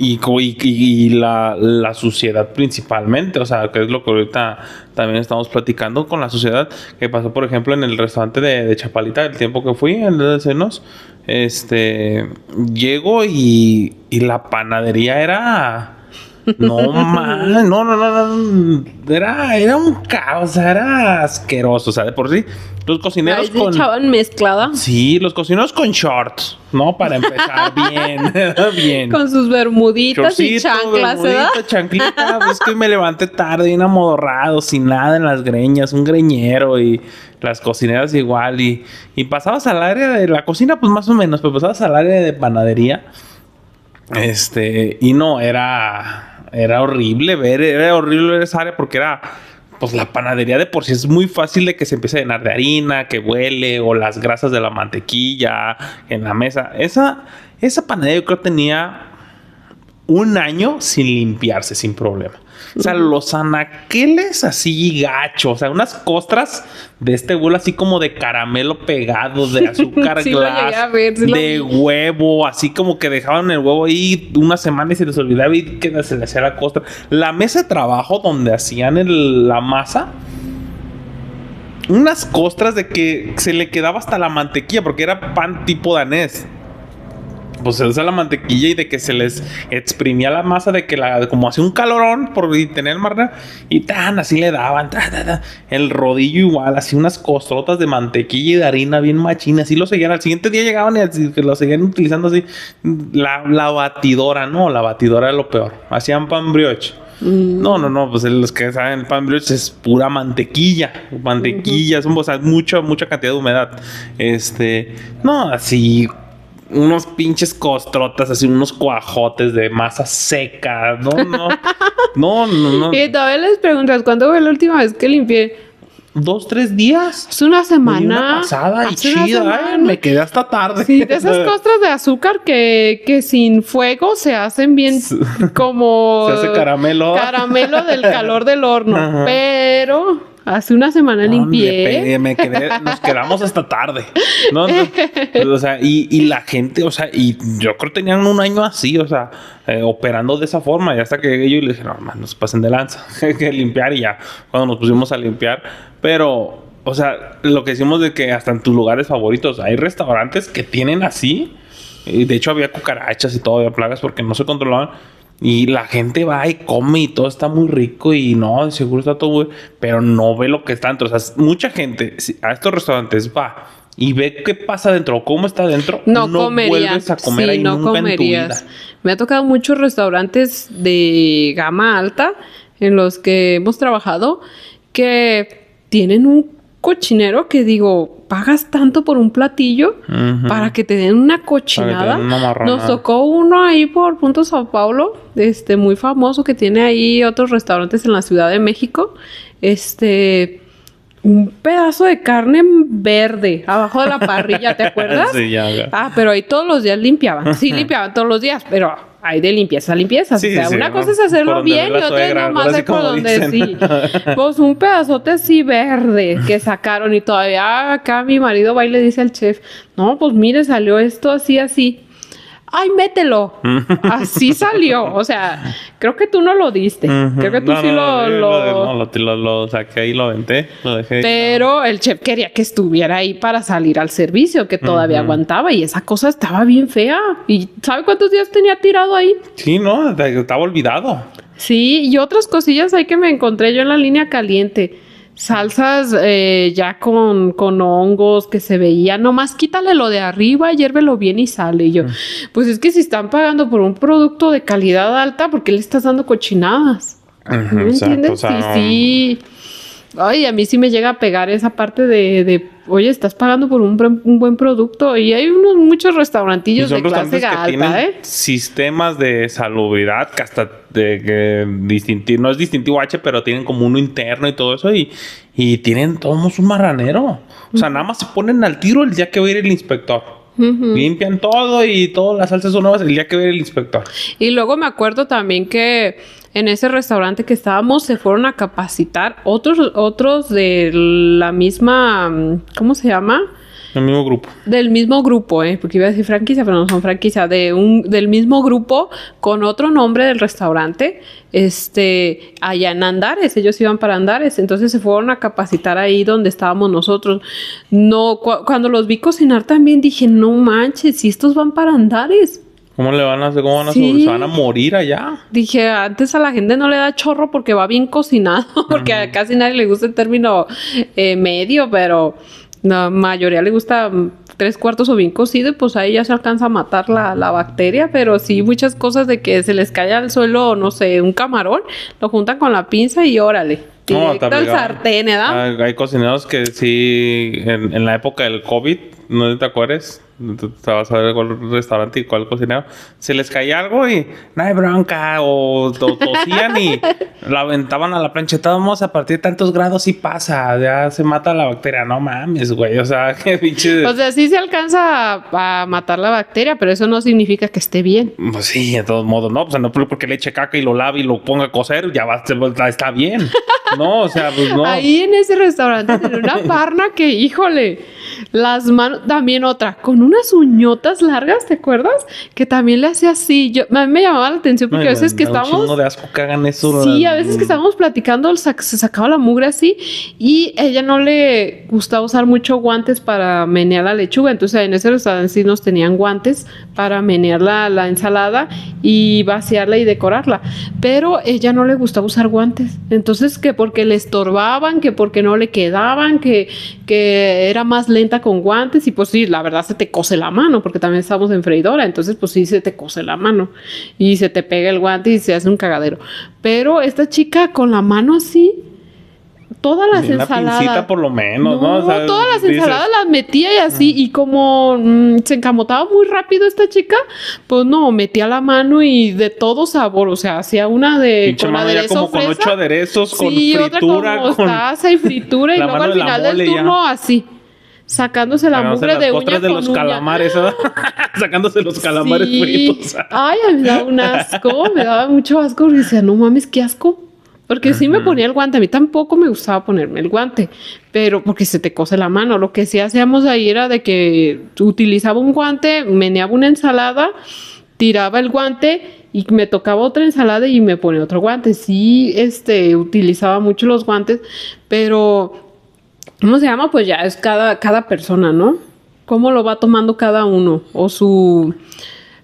y la suciedad principalmente. O sea, que es lo que ahorita también estamos platicando con la sociedad. Que pasó, por ejemplo, en el restaurante de Chapalita, el tiempo que fui, en el Senos. Llego y la panadería era... No. Era un caos, era asqueroso. O sea, de por sí, los cocineros echaban mezclada. Sí, los cocineros con shorts, ¿no? Para empezar bien. Con sus bermuditas y chanclas, ¿verdad? Chanclita, es que me levanté tarde, bien amodorrado, sin nada en las greñas, un greñero y las cocineras igual. Y pasabas al área de la cocina, pues más o menos, pero pasabas al área de panadería. Y no, era horrible ver esa área porque era, pues la panadería de por sí es muy fácil de que se empiece a llenar de harina, que huele, o las grasas de la mantequilla en la mesa. Esa panadería yo creo que tenía 1 año sin limpiarse, sin problema. O sea, los anaqueles así gachos, o sea, unas costras de este vuelo así como de caramelo pegado, de azúcar sí, glass, de huevo, así como que dejaban el huevo ahí 1 semana y se les olvidaba y que se les hacía la costra. La mesa de trabajo donde hacían la masa, unas costras de que se le quedaba hasta la mantequilla, porque era pan tipo danés. Pues se usa la mantequilla y de que se les exprimía la masa, de que como hacía un calorón por tener marra y así le daban el rodillo igual, así unas costrotas de mantequilla y de harina bien machina, así lo seguían. Al siguiente día llegaban y así, que lo seguían utilizando así. La batidora, no, la batidora era lo peor. Hacían pan brioche. No, pues los que saben, pan brioche es pura mantequilla, o sea, mucha cantidad de humedad. No, así unos pinches costrotas, así unos cuajotes de masa seca. No. Y todavía les preguntas, ¿cuándo fue la última vez que limpié? 2, 3 días. Es una semana. Una pasada y chida, me quedé hasta tarde. Sí, de esas costras de azúcar que sin fuego se hacen bien como... Se hace caramelo. Caramelo del calor del horno. Ajá. Pero... hace una semana limpié. Nos quedamos hasta tarde. ¿No? O sea, y la gente, o sea, y yo creo que tenían 1 año así, o sea, operando de esa forma. Y hasta que llegué yo y le dije, no, man, no se pasen de lanza. Hay que limpiar. Y ya, cuando nos pusimos a limpiar. Pero, o sea, lo que decimos de que hasta en tus lugares favoritos hay restaurantes que tienen así. Y de hecho, había cucarachas y todo, había plagas porque no se controlaban. Y la gente va y come y todo está muy rico y no, de seguro está todo muy... Pero no ve lo que está dentro. O sea, mucha gente a estos restaurantes va y ve qué pasa dentro, cómo está dentro. No vuelves a comer ahí nunca comerías. En tu vida. Me ha tocado muchos restaurantes de gama alta en los que hemos trabajado que tienen un cochinero que digo, pagas tanto por un platillo para que te den una cochinada. Nos tocó uno ahí por Punto Sao Paulo, muy famoso, que tiene ahí otros restaurantes en la Ciudad de México. Un pedazo de carne verde abajo de la parrilla, ¿te acuerdas? Sí, ya. Pero ahí todos los días limpiaban. Sí, limpiaban todos los días, pero hay de limpieza a limpieza. Sí, o sea, sí, una ¿no? cosa es hacerlo Por donde bien ve y la otra es suegra, nomás algo así es por como donde dicen. sí. Pues un pedazote así verde que sacaron y todavía acá mi marido va y le dice al chef, no, pues mire, salió esto así, así. ¡Ay, mételo! Así salió. O sea, creo que tú no lo diste. Creo que tú sí lo saqué ahí, lo aventé, lo dejé. Pero el chef quería que estuviera ahí para salir al servicio, que todavía aguantaba. Y esa cosa estaba bien fea. ¿Y sabe cuántos días tenía tirado ahí? Sí, ¿no? Estaba olvidado. Sí, y otras cosillas ahí que me encontré yo en la línea caliente. Salsas ya con hongos que se veían. Nomás quítale lo de arriba, hiérvelo bien y sale. Y yo, pues es que si están pagando por un producto de calidad alta, ¿por qué le estás dando cochinadas? ¿No me entiendes? O sea, Sí. Ay, a mí sí me llega a pegar esa parte de oye, estás pagando por un buen producto. Y hay muchos restaurantillos de clase alta, tienen sistemas de salubridad que hasta no es distintivo H, pero tienen como uno interno y todo eso. Y tienen todos un marranero. O sea, nada más se ponen al tiro el día que va a ir el inspector. Limpian todo y todas las salsas son nuevas el día que va a ir el inspector. Y luego me acuerdo también que en ese restaurante que estábamos se fueron a capacitar otros de la misma, ¿cómo se llama? El mismo grupo. Del mismo grupo, porque iba a decir franquicia, pero no son franquicia, del mismo grupo con otro nombre del restaurante, allá en Andares, ellos iban para Andares, entonces se fueron a capacitar ahí donde estábamos nosotros. No, cuando los vi cocinar también dije, no manches, si estos van para Andares. ¿Cómo van a hacer? ¿Cómo van a subir? ¿Se van a morir allá? Dije, antes a la gente no le da chorro porque va bien cocinado, porque a casi nadie le gusta el término medio, pero la mayoría le gusta 3/4 o bien cocido y pues ahí ya se alcanza a matar la bacteria, pero sí muchas cosas de que se les cae al suelo, no sé, un camarón, lo juntan con la pinza y órale. Directo al sartén, ¿verdad? Hay cocineros que sí, en la época del COVID, no te acuerdas, estabas a ver cuál restaurante y cuál cocinero, se les caía algo y no hay bronca, o tosían y la aventaban a la plancheta, vamos a partir de tantos grados y pasa, ya se mata la bacteria. No mames, güey, o sea, qué pinche. O sea, sí se alcanza a matar la bacteria, pero eso no significa que esté bien. Pues sí, de todos modos, ¿no? O sea, no porque le eche caca y lo lave y lo ponga a cocer, ya está bien. No, o sea, pues no. Ahí en ese restaurante tenía una parna que, híjole, las manos, también otra, con unas uñotas largas, ¿te acuerdas? Que también le hacía así. A mí me llamaba la atención porque a veces que estábamos... un chingo de asco que hagan eso. Sí, a veces que estábamos platicando se sacaba la mugre así y ella no le gustaba usar mucho guantes para menear la lechuga. Entonces en ese restaurante sí nos tenían guantes para menear la ensalada y vaciarla y decorarla. Pero ella no le gustaba usar guantes. Entonces que porque le estorbaban, que porque no le quedaban, que era más lenta con guantes y pues sí, la verdad se te cose la mano porque también estamos en freidora, entonces pues sí se te cose la mano y se te pega el guante y se hace un cagadero. Pero esta chica con la mano así, todas las ensaladas. Una pincita por lo menos, ¿no? O sea, todas las ensaladas las metía y así, y como se encamotaba muy rápido esta chica, pues no, metía la mano y de todo sabor, o sea, hacía una de pinche con aderezo como fresa, con 8 aderezos, sí, con fritura, otra con mostaza y fritura, y luego al final del turno así. Sacándose la mugre de uña de los calamares, ¿verdad? Sacándose los calamares fritos. Ay, me daba un asco, me daba mucho asco. Y decía, no mames, qué asco. Porque sí me ponía el guante. A mí tampoco me gustaba ponerme el guante. Pero porque se te cose la mano. Lo que sí hacíamos ahí era de que utilizaba un guante, meneaba una ensalada, tiraba el guante y me tocaba otra ensalada y me ponía otro guante. Sí, utilizaba mucho los guantes, pero... ¿Cómo se llama? Pues ya es cada persona, ¿no? ¿Cómo lo va tomando cada uno? O su...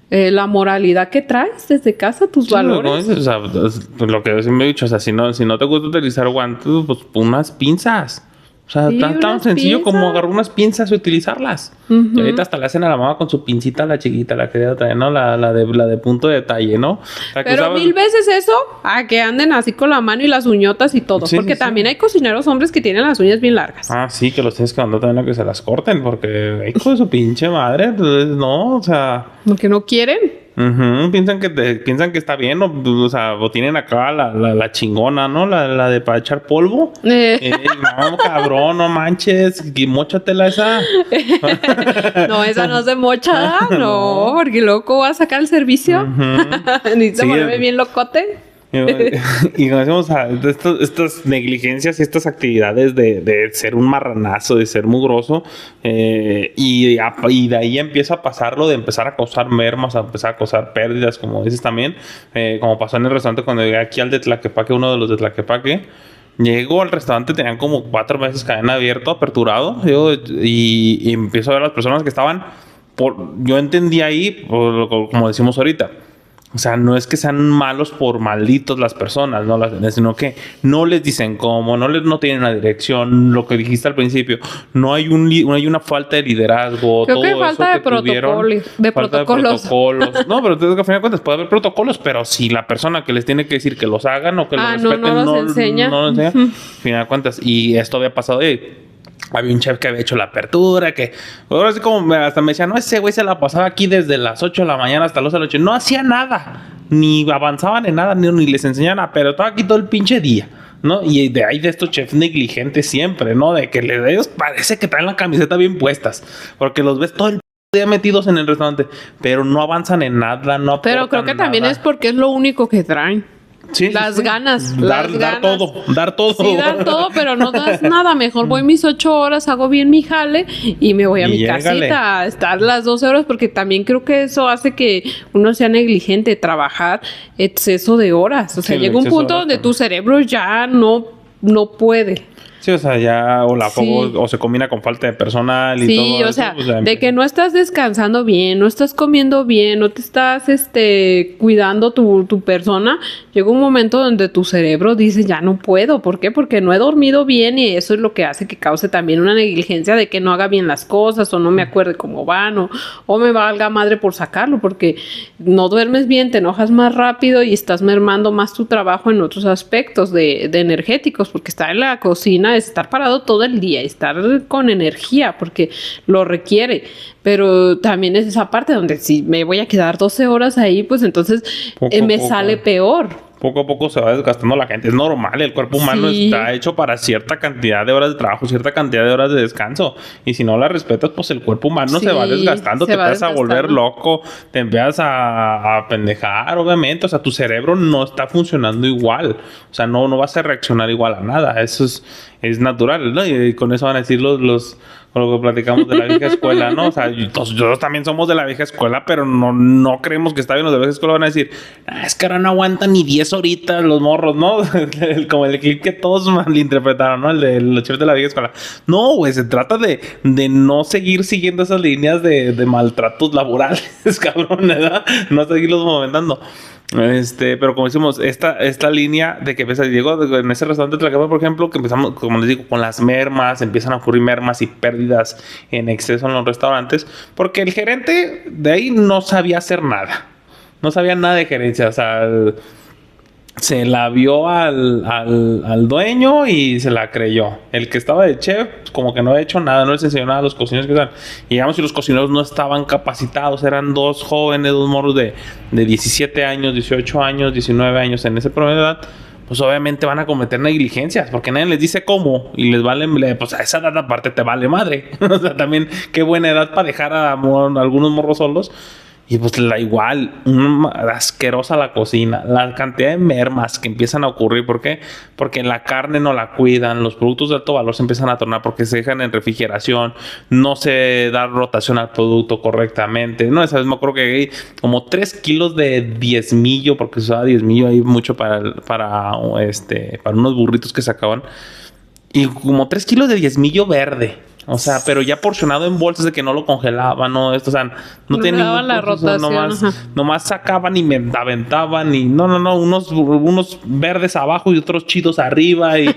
la moralidad que traes desde casa, tus valores. O sea, lo que yo siempre he dicho, o sea, si no te gusta utilizar guantes, pues unas pinzas. O sea, sí, tan sencillo como agarrar unas pinzas y utilizarlas. Y ahorita hasta le hacen a la mamá con su pincita, la chiquita, la que trae, ¿no? La de punto de detalle, ¿no? Pero 1000 veces eso a que anden así con la mano y las uñotas y todo. Sí, porque también hay cocineros hombres que tienen las uñas bien largas. Ah, sí, que los tienes que mandar también a que se las corten, porque hijo de su pinche madre, entonces no, o sea... Porque no quieren. Piensan que está bien, o sea, o tienen acá la chingona, ¿no? La de para echar polvo. No, cabrón, no manches, móchatela esa. No, esa no se mocha, no, porque luego va a sacar el servicio. Necesito ponerme bien locote. Y como decimos, estas negligencias y estas actividades de ser un marranazo, de ser mugroso, y de ahí empieza a pasar lo de empezar a causar mermas, a empezar a causar pérdidas, como dices también, como pasó en el restaurante cuando llegué aquí al de Tlaquepaque, uno de los de Tlaquepaque. Llego al restaurante, tenían como 4 meses cadena abierto, aperturado, y empiezo a ver a las personas que estaban, yo entendí ahí, como decimos ahorita, o sea, no es que sean malos por malditos las personas, ¿no? Sino que no les dicen cómo, no tienen una dirección, lo que dijiste al principio, no hay una falta de liderazgo. Creo que falta de protocolos. No, pero al final de cuentas puede haber protocolos, pero si la persona que les tiene que decir que los hagan o que los respeten, no los enseña. No los enseña, al final de cuentas. Y esto había pasado había un chef que había hecho la apertura, que ahora sí como hasta me decía, no, ese güey se la pasaba aquí desde las 8 de la mañana hasta las 8. No hacía nada, ni avanzaban en nada, ni les enseñaban nada, pero estaba aquí todo el pinche día, ¿no? Y de ahí de estos chefs negligentes siempre, ¿no? De que ellos parece que traen la camiseta bien puestas, porque los ves todo el día metidos en el restaurante, pero no avanzan en nada, no aportan. Pero creo que también es porque es lo único que traen. Sí, las ganas. Dar todo. Sí, dar todo, pero no das nada. Mejor voy mis 8 horas, hago bien mi jale y me voy a mi casita a estar las 12 horas, porque también creo que eso hace que uno sea negligente, trabajar exceso de horas. O sea, llega un punto donde tu cerebro ya no puede. Sí, o sea, ya o se combina con falta de personal y todo. Sí, o sea, de que no estás descansando bien, no estás comiendo bien, no te estás cuidando tu persona, llega un momento donde tu cerebro dice, ya no puedo. ¿Por qué? Porque no he dormido bien, y eso es lo que hace que cause también una negligencia de que no haga bien las cosas, o no me acuerde cómo van, o me valga madre por sacarlo, porque no duermes bien, te enojas más rápido y estás mermando más tu trabajo en otros aspectos de energéticos, porque estar en la cocina es estar parado todo el día, estar con energía, porque lo requiere. Pero también es esa parte donde si me voy a quedar 12 horas ahí, pues entonces me sale peor. Poco a poco se va desgastando la gente. Es normal, el cuerpo humano está hecho para cierta cantidad de horas de trabajo, cierta cantidad de horas de descanso. Y si no la respetas, pues el cuerpo humano se va desgastando, te empiezas a volver loco, te empiezas a pendejar, obviamente. O sea, tu cerebro no está funcionando igual. O sea, no vas a reaccionar igual a nada. Eso es natural, ¿no? Y con eso van a decir con lo que platicamos de la vieja escuela, ¿no? O sea, nosotros también somos de la vieja escuela, pero no creemos que está bien. Los de la vieja escuela van a decir, es que ahora no aguantan ni 10 horitas los morros, ¿no? Como el clip que todos malinterpretaron, ¿no? El de los chefs de la vieja escuela. No, güey, se trata de no seguir siguiendo esas líneas de maltratos laborales, cabrón, ¿verdad? No seguirlos momentando. Pero como decimos, esta línea de que llegó en ese restaurante de Tlaquepaque, por ejemplo, que empezamos, como les digo, con las mermas, empiezan a ocurrir mermas y pérdidas en exceso en los restaurantes, porque el gerente de ahí no sabía hacer nada, no sabía nada de gerencia. O sea, se la vio al dueño y se la creyó. El que estaba de chef, como que no había hecho nada, no les enseñó nada a los cocineros que estaban. Y digamos, si los cocineros no estaban capacitados, eran dos morros de 17 años, 18 años, 19 años en ese promedio de edad, pues obviamente van a cometer negligencias, porque nadie les dice cómo, y les vale, pues a esa edad aparte te vale madre. O sea, también qué buena edad para dejar a algunos morros solos. Y pues igual, asquerosa la cocina, la cantidad de mermas que empiezan a ocurrir. ¿Por qué? Porque la carne no la cuidan, los productos de alto valor se empiezan a tornar porque se dejan en refrigeración, no se da rotación al producto correctamente. No, esa vez me acuerdo que hay como 3 kilos de diezmillo, porque se usaba diezmillo ahí mucho para unos burritos que sacaban. Y como 3 kilos de diezmillo verde. O sea, pero ya porcionado en bolsas de que no lo congelaban, ¿no? Esto, o sea, no tenían daban la rotación. Nomás sacaban y me aventaban y unos verdes abajo y otros chidos arriba y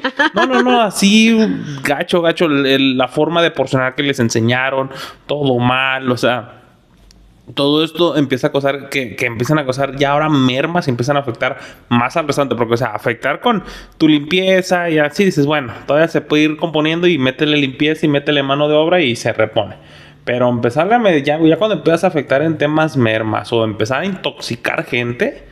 así gacho, la forma de porcionar que les enseñaron, todo mal, o sea, todo esto empieza a causar que empiezan a causar ya ahora mermas y empiezan a afectar más al restaurante, porque, o sea, afectar con tu limpieza y así dices, bueno, todavía se puede ir componiendo y métele limpieza y métele mano de obra y se repone. Pero empezar ya cuando empiezas a afectar en temas mermas o empezar a intoxicar gente,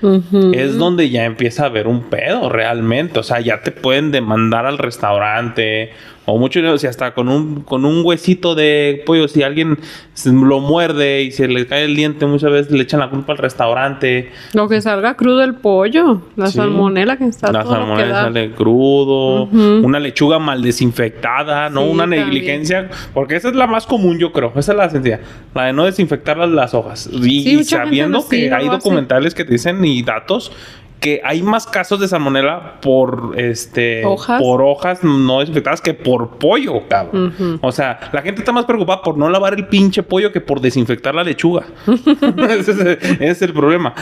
es donde ya empieza a haber un pedo realmente. O sea, ya te pueden demandar al restaurante o mucho, o sea, hasta con un huesito de pollo, si alguien lo muerde y se le cae el diente, muchas veces le echan la culpa al restaurante. Lo que salga crudo el pollo, la salmonela que está la todo lo que salmonela da. sale crudo, una lechuga mal desinfectada, ¿no? Sí, Una también. negligencia, porque esa es la más común, yo creo. Esa es la sencilla, la de no desinfectar las hojas. Y, Sí, y mucha gente sabiendo así que lo hay hace. documentales que te dicen y datos que hay más casos de salmonela por ¿Hojas? por hojas no desinfectadas que por pollo, cabrón. O sea, la gente está más preocupada por no lavar el pinche pollo que por desinfectar la lechuga. Ese es el problema.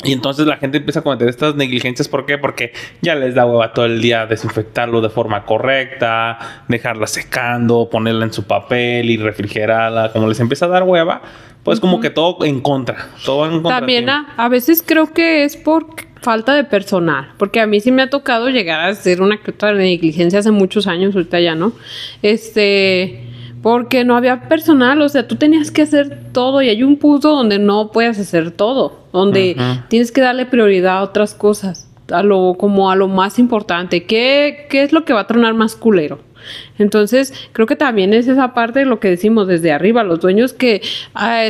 Y entonces la gente empieza a cometer estas negligencias. ¿Por qué? Porque ya les da hueva todo el día desinfectarlo de forma correcta, dejarla secando, ponerla en su papel y refrigerarla. Como les empieza a dar hueva, pues como que todo en contra. Todo en contra. También a veces creo que es por falta de personal, porque a mí sí me ha tocado llegar a hacer una que otra negligencia hace muchos años, ahorita ya no. Porque no había personal, o sea, tú tenías que hacer todo y hay un punto donde no puedes hacer todo, donde tienes que darle prioridad a otras cosas, como a lo más importante. ¿Qué es lo que va a tronar más culero? Entonces, creo que también es esa parte de lo que decimos desde arriba, los dueños que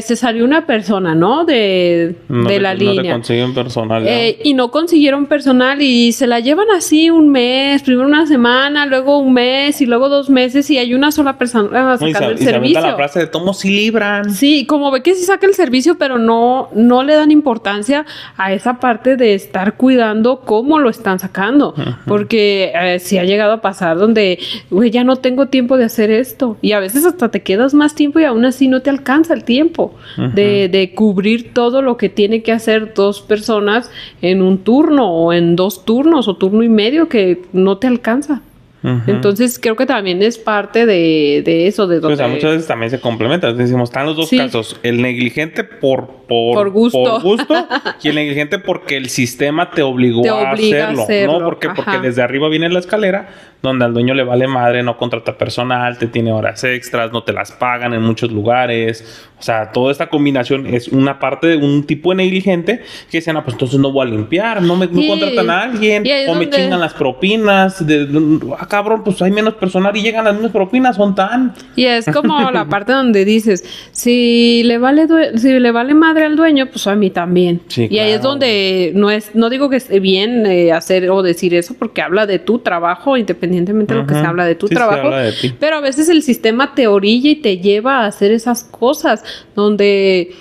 se salió una persona, ¿no? De la línea. No te consiguen personal. Y no consiguieron personal y se la llevan así un mes, primero una semana, luego un mes y luego 2 meses y hay una sola persona sacando el servicio. La frase de tomo si libran. Sí, como ve que sí saca el servicio, pero no le dan importancia a esa parte de estar cuidando cómo lo están sacando. Porque sí ha llegado a pasar donde, güey, ya no tengo tiempo de hacer esto. Y a veces hasta te quedas más tiempo y aún así no te alcanza el tiempo de cubrir todo lo que tiene que hacer 2 personas en un turno o en 2 turnos o turno y medio que no te alcanza. Entonces creo que también es parte de eso, de donde... Pues a muchas veces también se complementa. Decimos, están los dos casos. El negligente por gusto. Y el negligente porque el sistema te obligó a hacerlo. ¿No? Porque desde arriba viene la escalera donde al dueño le vale madre, no contrata personal, te tiene horas extras, no te las pagan en muchos lugares. O sea, toda esta combinación es una parte de un tipo de negligente que dicen, pues entonces no voy a limpiar, no contratan a alguien, o me chingan las propinas. Cabrón, pues hay menos personal y llegan las mismas propinas, son tan... Y es como la parte donde dices, si le vale madre al dueño, pues a mí también. Sí, y ahí es donde no digo que esté bien hacer o decir eso, porque habla de tu trabajo, independientemente de lo que se habla de tu trabajo. Se habla de ti. Pero a veces el sistema te orilla y te lleva a hacer esas cosas, donde...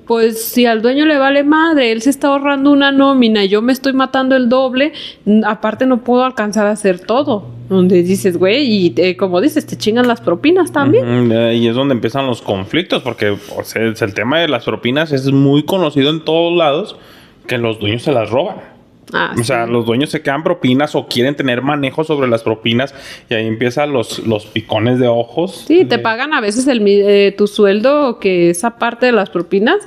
Pues si al dueño le vale madre, él se está ahorrando una nómina y yo me estoy matando el doble, aparte no puedo alcanzar a hacer todo. Donde dices, güey, y como dices, te chingan las propinas también. Y es donde empiezan los conflictos, porque o sea, el tema de las propinas es muy conocido en todos lados, que los dueños se las roban. O sea, los dueños se quedan propinas o quieren tener manejo sobre las propinas y ahí empiezan los picones de ojos. Sí, te pagan a veces tu sueldo, que esa parte de las propinas,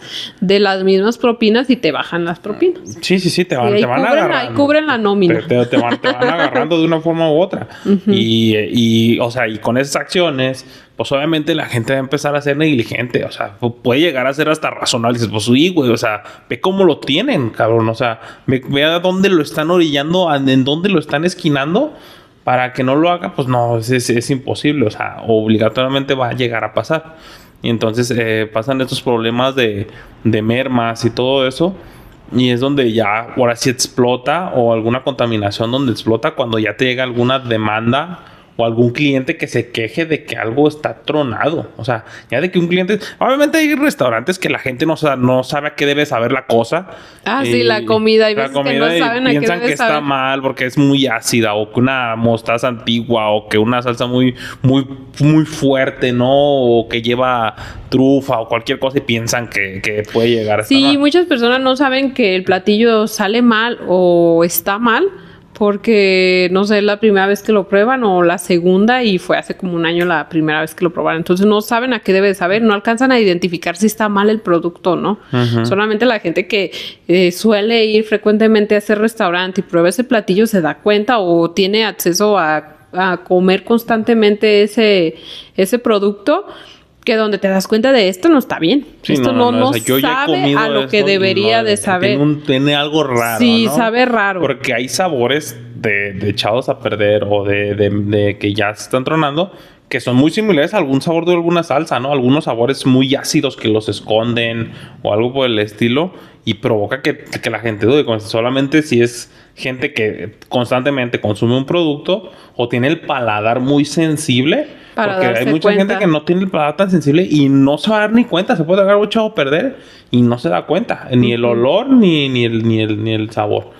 de las mismas propinas y te bajan las propinas. Sí, te van agarrando. Ahí cubren la nómina. Te van agarrando de una forma u otra. O sea, y con esas acciones, pues obviamente la gente va a empezar a ser negligente. O sea, puede llegar a ser hasta razonable. Dices, pues sí, güey, o sea, ve cómo lo tienen, cabrón. O sea, ve a dónde lo están orillando, en dónde lo están esquinando. Para que no lo haga, pues no, es imposible. O sea, obligatoriamente va a llegar a pasar. Y entonces pasan estos problemas de mermas y todo eso. Y es donde ya ahora sí explota, o alguna contaminación donde explota cuando ya te llega alguna demanda o algún cliente que se queje de que algo está tronado. O sea, ya de que un cliente... Obviamente hay restaurantes que la gente no sabe a qué debe saber la cosa. Sí, la comida. Hay veces que no saben a qué debe piensan que está mal porque es muy ácida, o que una mostaza antigua, o que una salsa muy, muy, muy fuerte, ¿no? O que lleva trufa o cualquier cosa y piensan que puede llegar a estar mal. Sí, muchas personas no saben que el platillo sale mal o está mal, porque no sé, es la primera vez que lo prueban o la segunda, y fue hace como un año la primera vez que lo probaron. Entonces no saben a qué debe saber, no alcanzan a identificar si está mal el producto o no. Solamente la gente que suele ir frecuentemente a ese restaurante y prueba ese platillo se da cuenta, o tiene acceso a comer constantemente ese producto. que donde te das cuenta de esto no está bien. Sí, esto no o sea, yo ya he sabe comido a lo que esto y debería de saber. Tiene algo raro, Sí, ¿no? sabe raro. Porque hay sabores de echados a perder o de que ya se están tronando que son muy similares a algún sabor de alguna salsa, ¿no? Algunos sabores muy ácidos que los esconden o algo por el estilo y provoca que la gente dude. Solamente si es gente que constantemente consume un producto o tiene el paladar muy sensible. Para porque darse hay mucha cuenta. gente que no tiene el paladar tan sensible y no se va a dar ni cuenta. Se puede agarrar echado a perder y no se da cuenta. Ni el olor ni el sabor.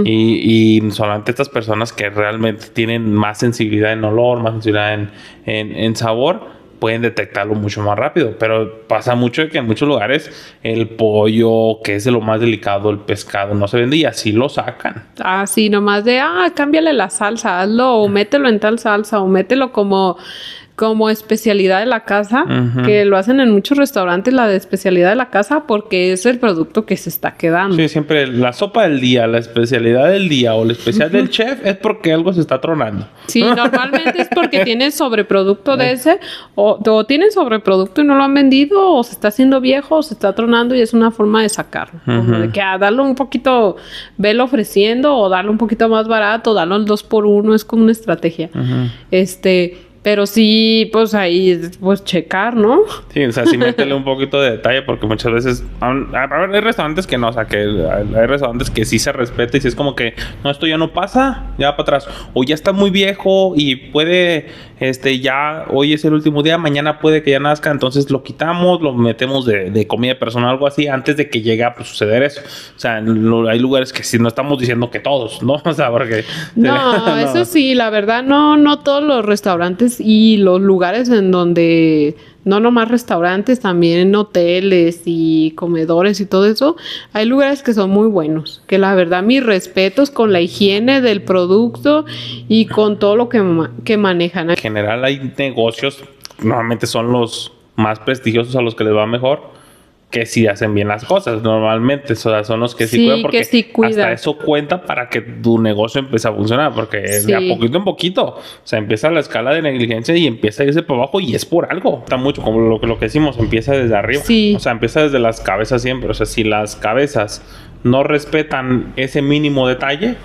Y solamente estas personas que realmente tienen más sensibilidad en olor, más sensibilidad en sabor, pueden detectarlo mucho más rápido. Pero pasa mucho que en muchos lugares el pollo, que es de lo más delicado, el pescado, no se vende y así lo sacan. Ah, sí, nomás de, cámbiale la salsa, hazlo o mételo en tal salsa o mételo como especialidad de la casa, que lo hacen en muchos restaurantes, la de especialidad de la casa, porque es el producto que se está quedando. Sí, siempre la sopa del día, la especialidad del día o la especial del chef es porque algo se está tronando. Sí, normalmente es porque tienen sobreproducto de ese, o tienen sobreproducto y no lo han vendido, o se está haciendo viejo, o se está tronando y es una forma de sacarlo. Como de que darlo un poquito, velo ofreciendo, o darlo un poquito más barato, darlo al 2x1, es como una estrategia. Pero sí, pues ahí, pues checar, ¿no? Sí, o sea, sí métele un poquito de detalle porque muchas veces... hay restaurantes que no, o sea, que hay restaurantes que sí se respeta y sí es como que, no, esto ya no pasa, ya para atrás. O ya está muy viejo y puede, ya, hoy es el último día, mañana puede que ya nazca, entonces lo quitamos, lo metemos de comida personal, algo así, antes de que llegue a suceder eso. O sea, hay lugares que sí, no estamos diciendo que todos, ¿no? O sea, porque... No, eso sí, la verdad, no todos los restaurantes y los lugares en donde, no nomás restaurantes, también hoteles y comedores y todo eso, hay lugares que son muy buenos, que la verdad mis respetos con la higiene del producto y con todo lo que manejan. En general hay negocios, normalmente son los más prestigiosos a los que les va mejor, que sí hacen bien las cosas normalmente, o sea, son los que sí cuidan, porque sí cuidan. Hasta eso cuenta para que tu negocio empiece a funcionar, porque de a poquito en poquito, o sea, empieza la escala de negligencia y empieza a irse por abajo y es por algo. Está mucho como lo que decimos, empieza desde arriba, o sea, empieza desde las cabezas siempre, o sea, si las cabezas no respetan ese mínimo detalle,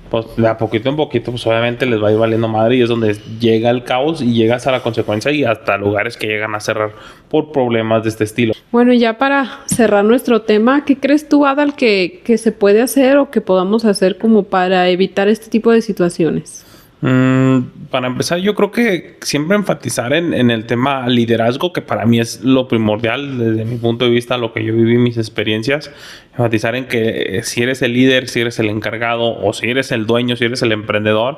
pues de a poquito en poquito, pues obviamente les va a ir valiendo madre y es donde llega el caos y llegas a la consecuencia y hasta lugares que llegan a cerrar por problemas de este estilo. Bueno, ya para cerrar nuestro tema, ¿qué crees tú, Adal, que se puede hacer o que podamos hacer como para evitar este tipo de situaciones? Para empezar, yo creo que siempre enfatizar en el tema liderazgo, que para mí es lo primordial desde mi punto de vista, lo que yo viví, mis experiencias, enfatizar en que si eres el líder, si eres el encargado o si eres el dueño, si eres el emprendedor,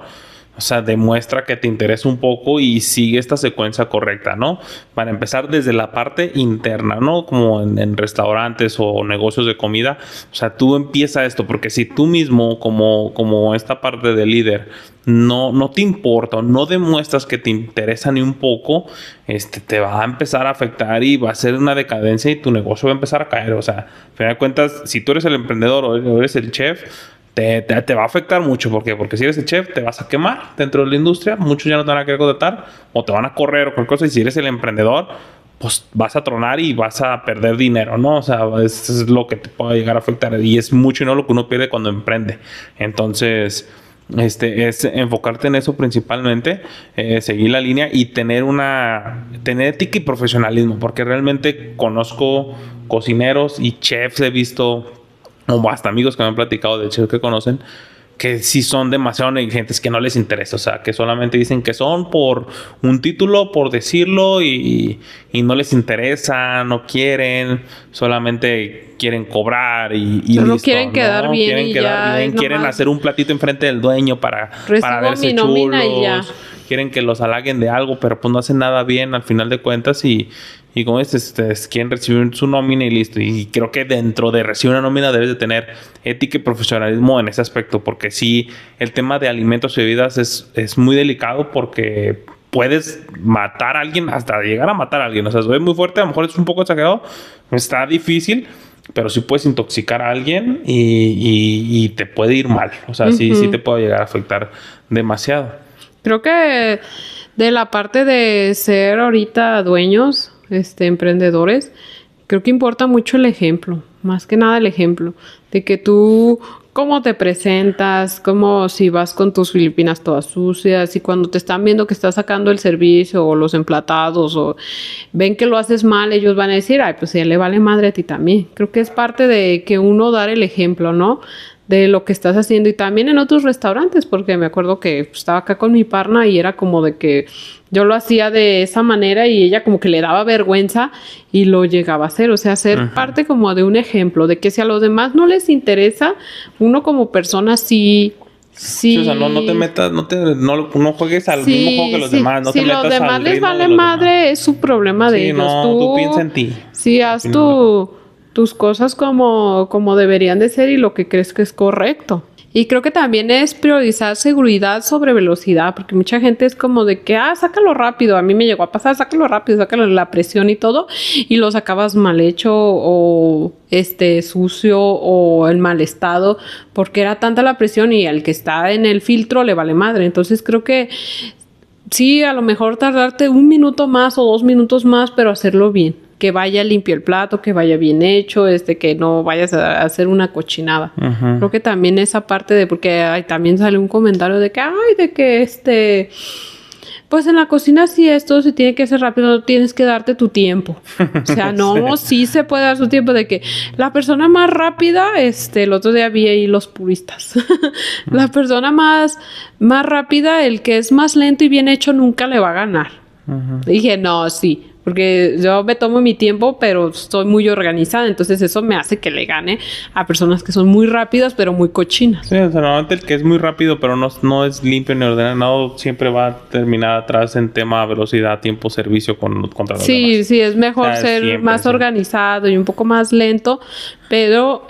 o sea, demuestra que te interesa un poco y sigue esta secuencia correcta, ¿no? Para empezar desde la parte interna, ¿no? Como en restaurantes o negocios de comida. O sea, tú empieza esto, porque si tú mismo, como esta parte de líder, no te importa, no demuestras que te interesa ni un poco, te va a empezar a afectar y va a ser una decadencia y tu negocio va a empezar a caer. O sea, a final de cuentas, si tú eres el emprendedor o eres el chef, te va a afectar mucho. ¿Por qué? Porque si eres el chef, te vas a quemar dentro de la industria. Muchos ya no te van a querer contratar o te van a correr o cualquier cosa. Y si eres el emprendedor, pues vas a tronar y vas a perder dinero, ¿no? O sea, eso es lo que te puede llegar a afectar. Y es mucho, ¿no?, lo que uno pierde cuando emprende. Entonces, es enfocarte en eso principalmente, seguir la línea y tener ética y profesionalismo. Porque realmente conozco cocineros y chefs, he visto... o hasta amigos que me han platicado de chefs que conocen, que sí son demasiado negligentes, que no les interesa, o sea, que solamente dicen que son por un título, por decirlo, y no les interesa, no quieren, solamente quieren cobrar y solo listo, quieren quedar ¿no? bien, quieren quedar bien, quieren hacer un platito enfrente del dueño para verse chulos, quieren que los halaguen de algo, pero pues no hacen nada bien al final de cuentas y como quieren recibir su nómina y listo. Y creo que dentro de recibir una nómina debes de tener ética y profesionalismo en ese aspecto, porque sí, el tema de alimentos y bebidas es muy delicado porque puedes matar a alguien, hasta llegar a matar a alguien. O sea, es muy fuerte, a lo mejor es un poco exagerado, está difícil, pero sí puedes intoxicar a alguien y te puede ir mal. O sea, sí te puede llegar a afectar demasiado. Creo que de la parte de ser ahorita dueños, emprendedores, creo que importa mucho el ejemplo, más que nada el ejemplo, de que tú, cómo te presentas, cómo si vas con tus filipinas todas sucias y cuando te están viendo que estás sacando el servicio o los emplatados o ven que lo haces mal, ellos van a decir, ay, pues ya le vale madre a ti también. Creo que es parte de que uno dar el ejemplo, ¿no? De lo que estás haciendo y también en otros restaurantes, porque me acuerdo que estaba acá con mi parna y era como de que yo lo hacía de esa manera y ella como que le daba vergüenza y lo llegaba a hacer, o sea, ser parte como de un ejemplo, de que si a los demás no les interesa, uno como persona sí. Sí, o sea, no te metas, no juegues al mismo juego que los demás, no te metas al ritmo de los demás. Si los demás les vale madre, es su problema de ellos. No, tú piensa en ti. Sí, haz tus cosas como deberían de ser y lo que crees que es correcto. Y creo que también es priorizar seguridad sobre velocidad, porque mucha gente es como de que, sácalo rápido. A mí me llegó a pasar, sácalo rápido, sácalo la presión y todo, y lo sacabas mal hecho o sucio o en mal estado, porque era tanta la presión y al que está en el filtro le vale madre. Entonces creo que sí, a lo mejor tardarte 1 minuto más o 2 minutos más, pero hacerlo bien. Que vaya limpio el plato, que vaya bien hecho, que no vayas a hacer una cochinada. Creo que también esa parte de, porque también sale un comentario de que, pues en la cocina sí esto se tiene que hacer rápido, tienes que darte tu tiempo. O sea, no, sí se puede dar su tiempo de que la persona más rápida, el otro día vi ahí los puristas. La persona más rápida, el que es más lento y bien hecho nunca le va a ganar. Dije, no, sí. Porque yo me tomo mi tiempo, pero estoy muy organizada. Entonces eso me hace que le gane a personas que son muy rápidas, pero muy cochinas. Sí, o sea, normalmente el que es muy rápido, pero no es limpio ni ordenado, siempre va a terminar atrás en tema velocidad, tiempo, servicio contra los demás. Sí, es mejor ser más organizado y un poco más lento, pero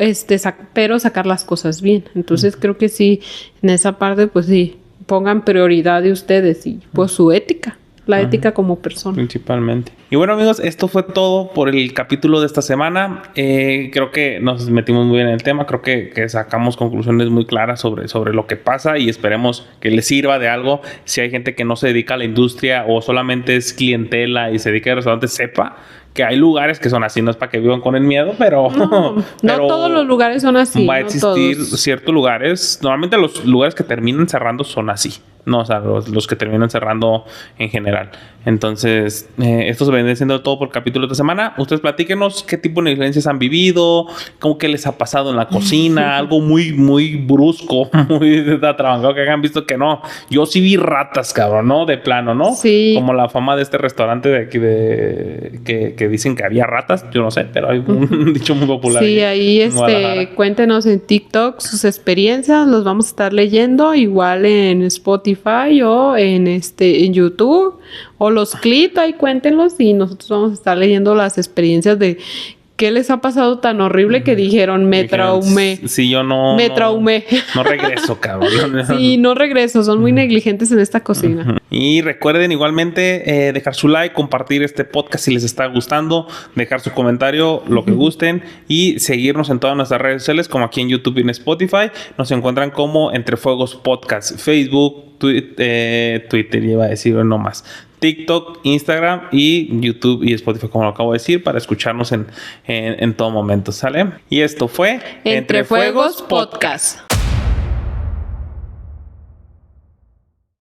sacar las cosas bien. Entonces creo que sí, en esa parte, pues sí, pongan prioridad de ustedes y pues su ética. La ética como persona. Principalmente. Y bueno, amigos, esto fue todo por el capítulo de esta semana. Creo que nos metimos muy bien en el tema. Creo que sacamos conclusiones muy claras sobre lo que pasa y esperemos que les sirva de algo. Si hay gente que no se dedica a la industria o solamente es clientela y se dedica a restaurantes, sepa que hay lugares que son así. No es para que vivan con el miedo, pero... No todos los lugares son así. Va a existir ciertos lugares. Normalmente los lugares que terminan cerrando son así. No, o sea, los que terminan cerrando en general. Entonces, esto se viene siendo todo por el capítulo de esta semana. Ustedes platíquenos qué tipo de negligencias han vivido, cómo que les ha pasado en la cocina, algo muy, muy brusco, muy atrabancado que hayan visto que no. Yo sí vi ratas, cabrón, ¿no? De plano, ¿no? Sí. Como la fama de este restaurante de aquí que dicen que había ratas. Yo no sé, pero hay un dicho muy popular. Sí, ahí cuéntenos en TikTok sus experiencias, los vamos a estar leyendo, igual en Spotify o en YouTube o los clips, ahí cuéntenlos y nosotros vamos a estar leyendo las experiencias de qué les ha pasado tan horrible que dijeron, me traumé. Sí, yo no... Me traumé. No regreso, cabrón. Sí, no regreso. Son muy negligentes en esta cocina. Y recuerden igualmente dejar su like, compartir este podcast si les está gustando, dejar su comentario, lo que gusten y seguirnos en todas nuestras redes sociales como aquí en YouTube y en Spotify. Nos encuentran como Entre Fuegos Podcast, Facebook, Twitter, iba a decir no más. TikTok, Instagram y YouTube y Spotify, como lo acabo de decir, para escucharnos en todo momento, ¿sale? Y esto fue Entre Fuegos Podcast.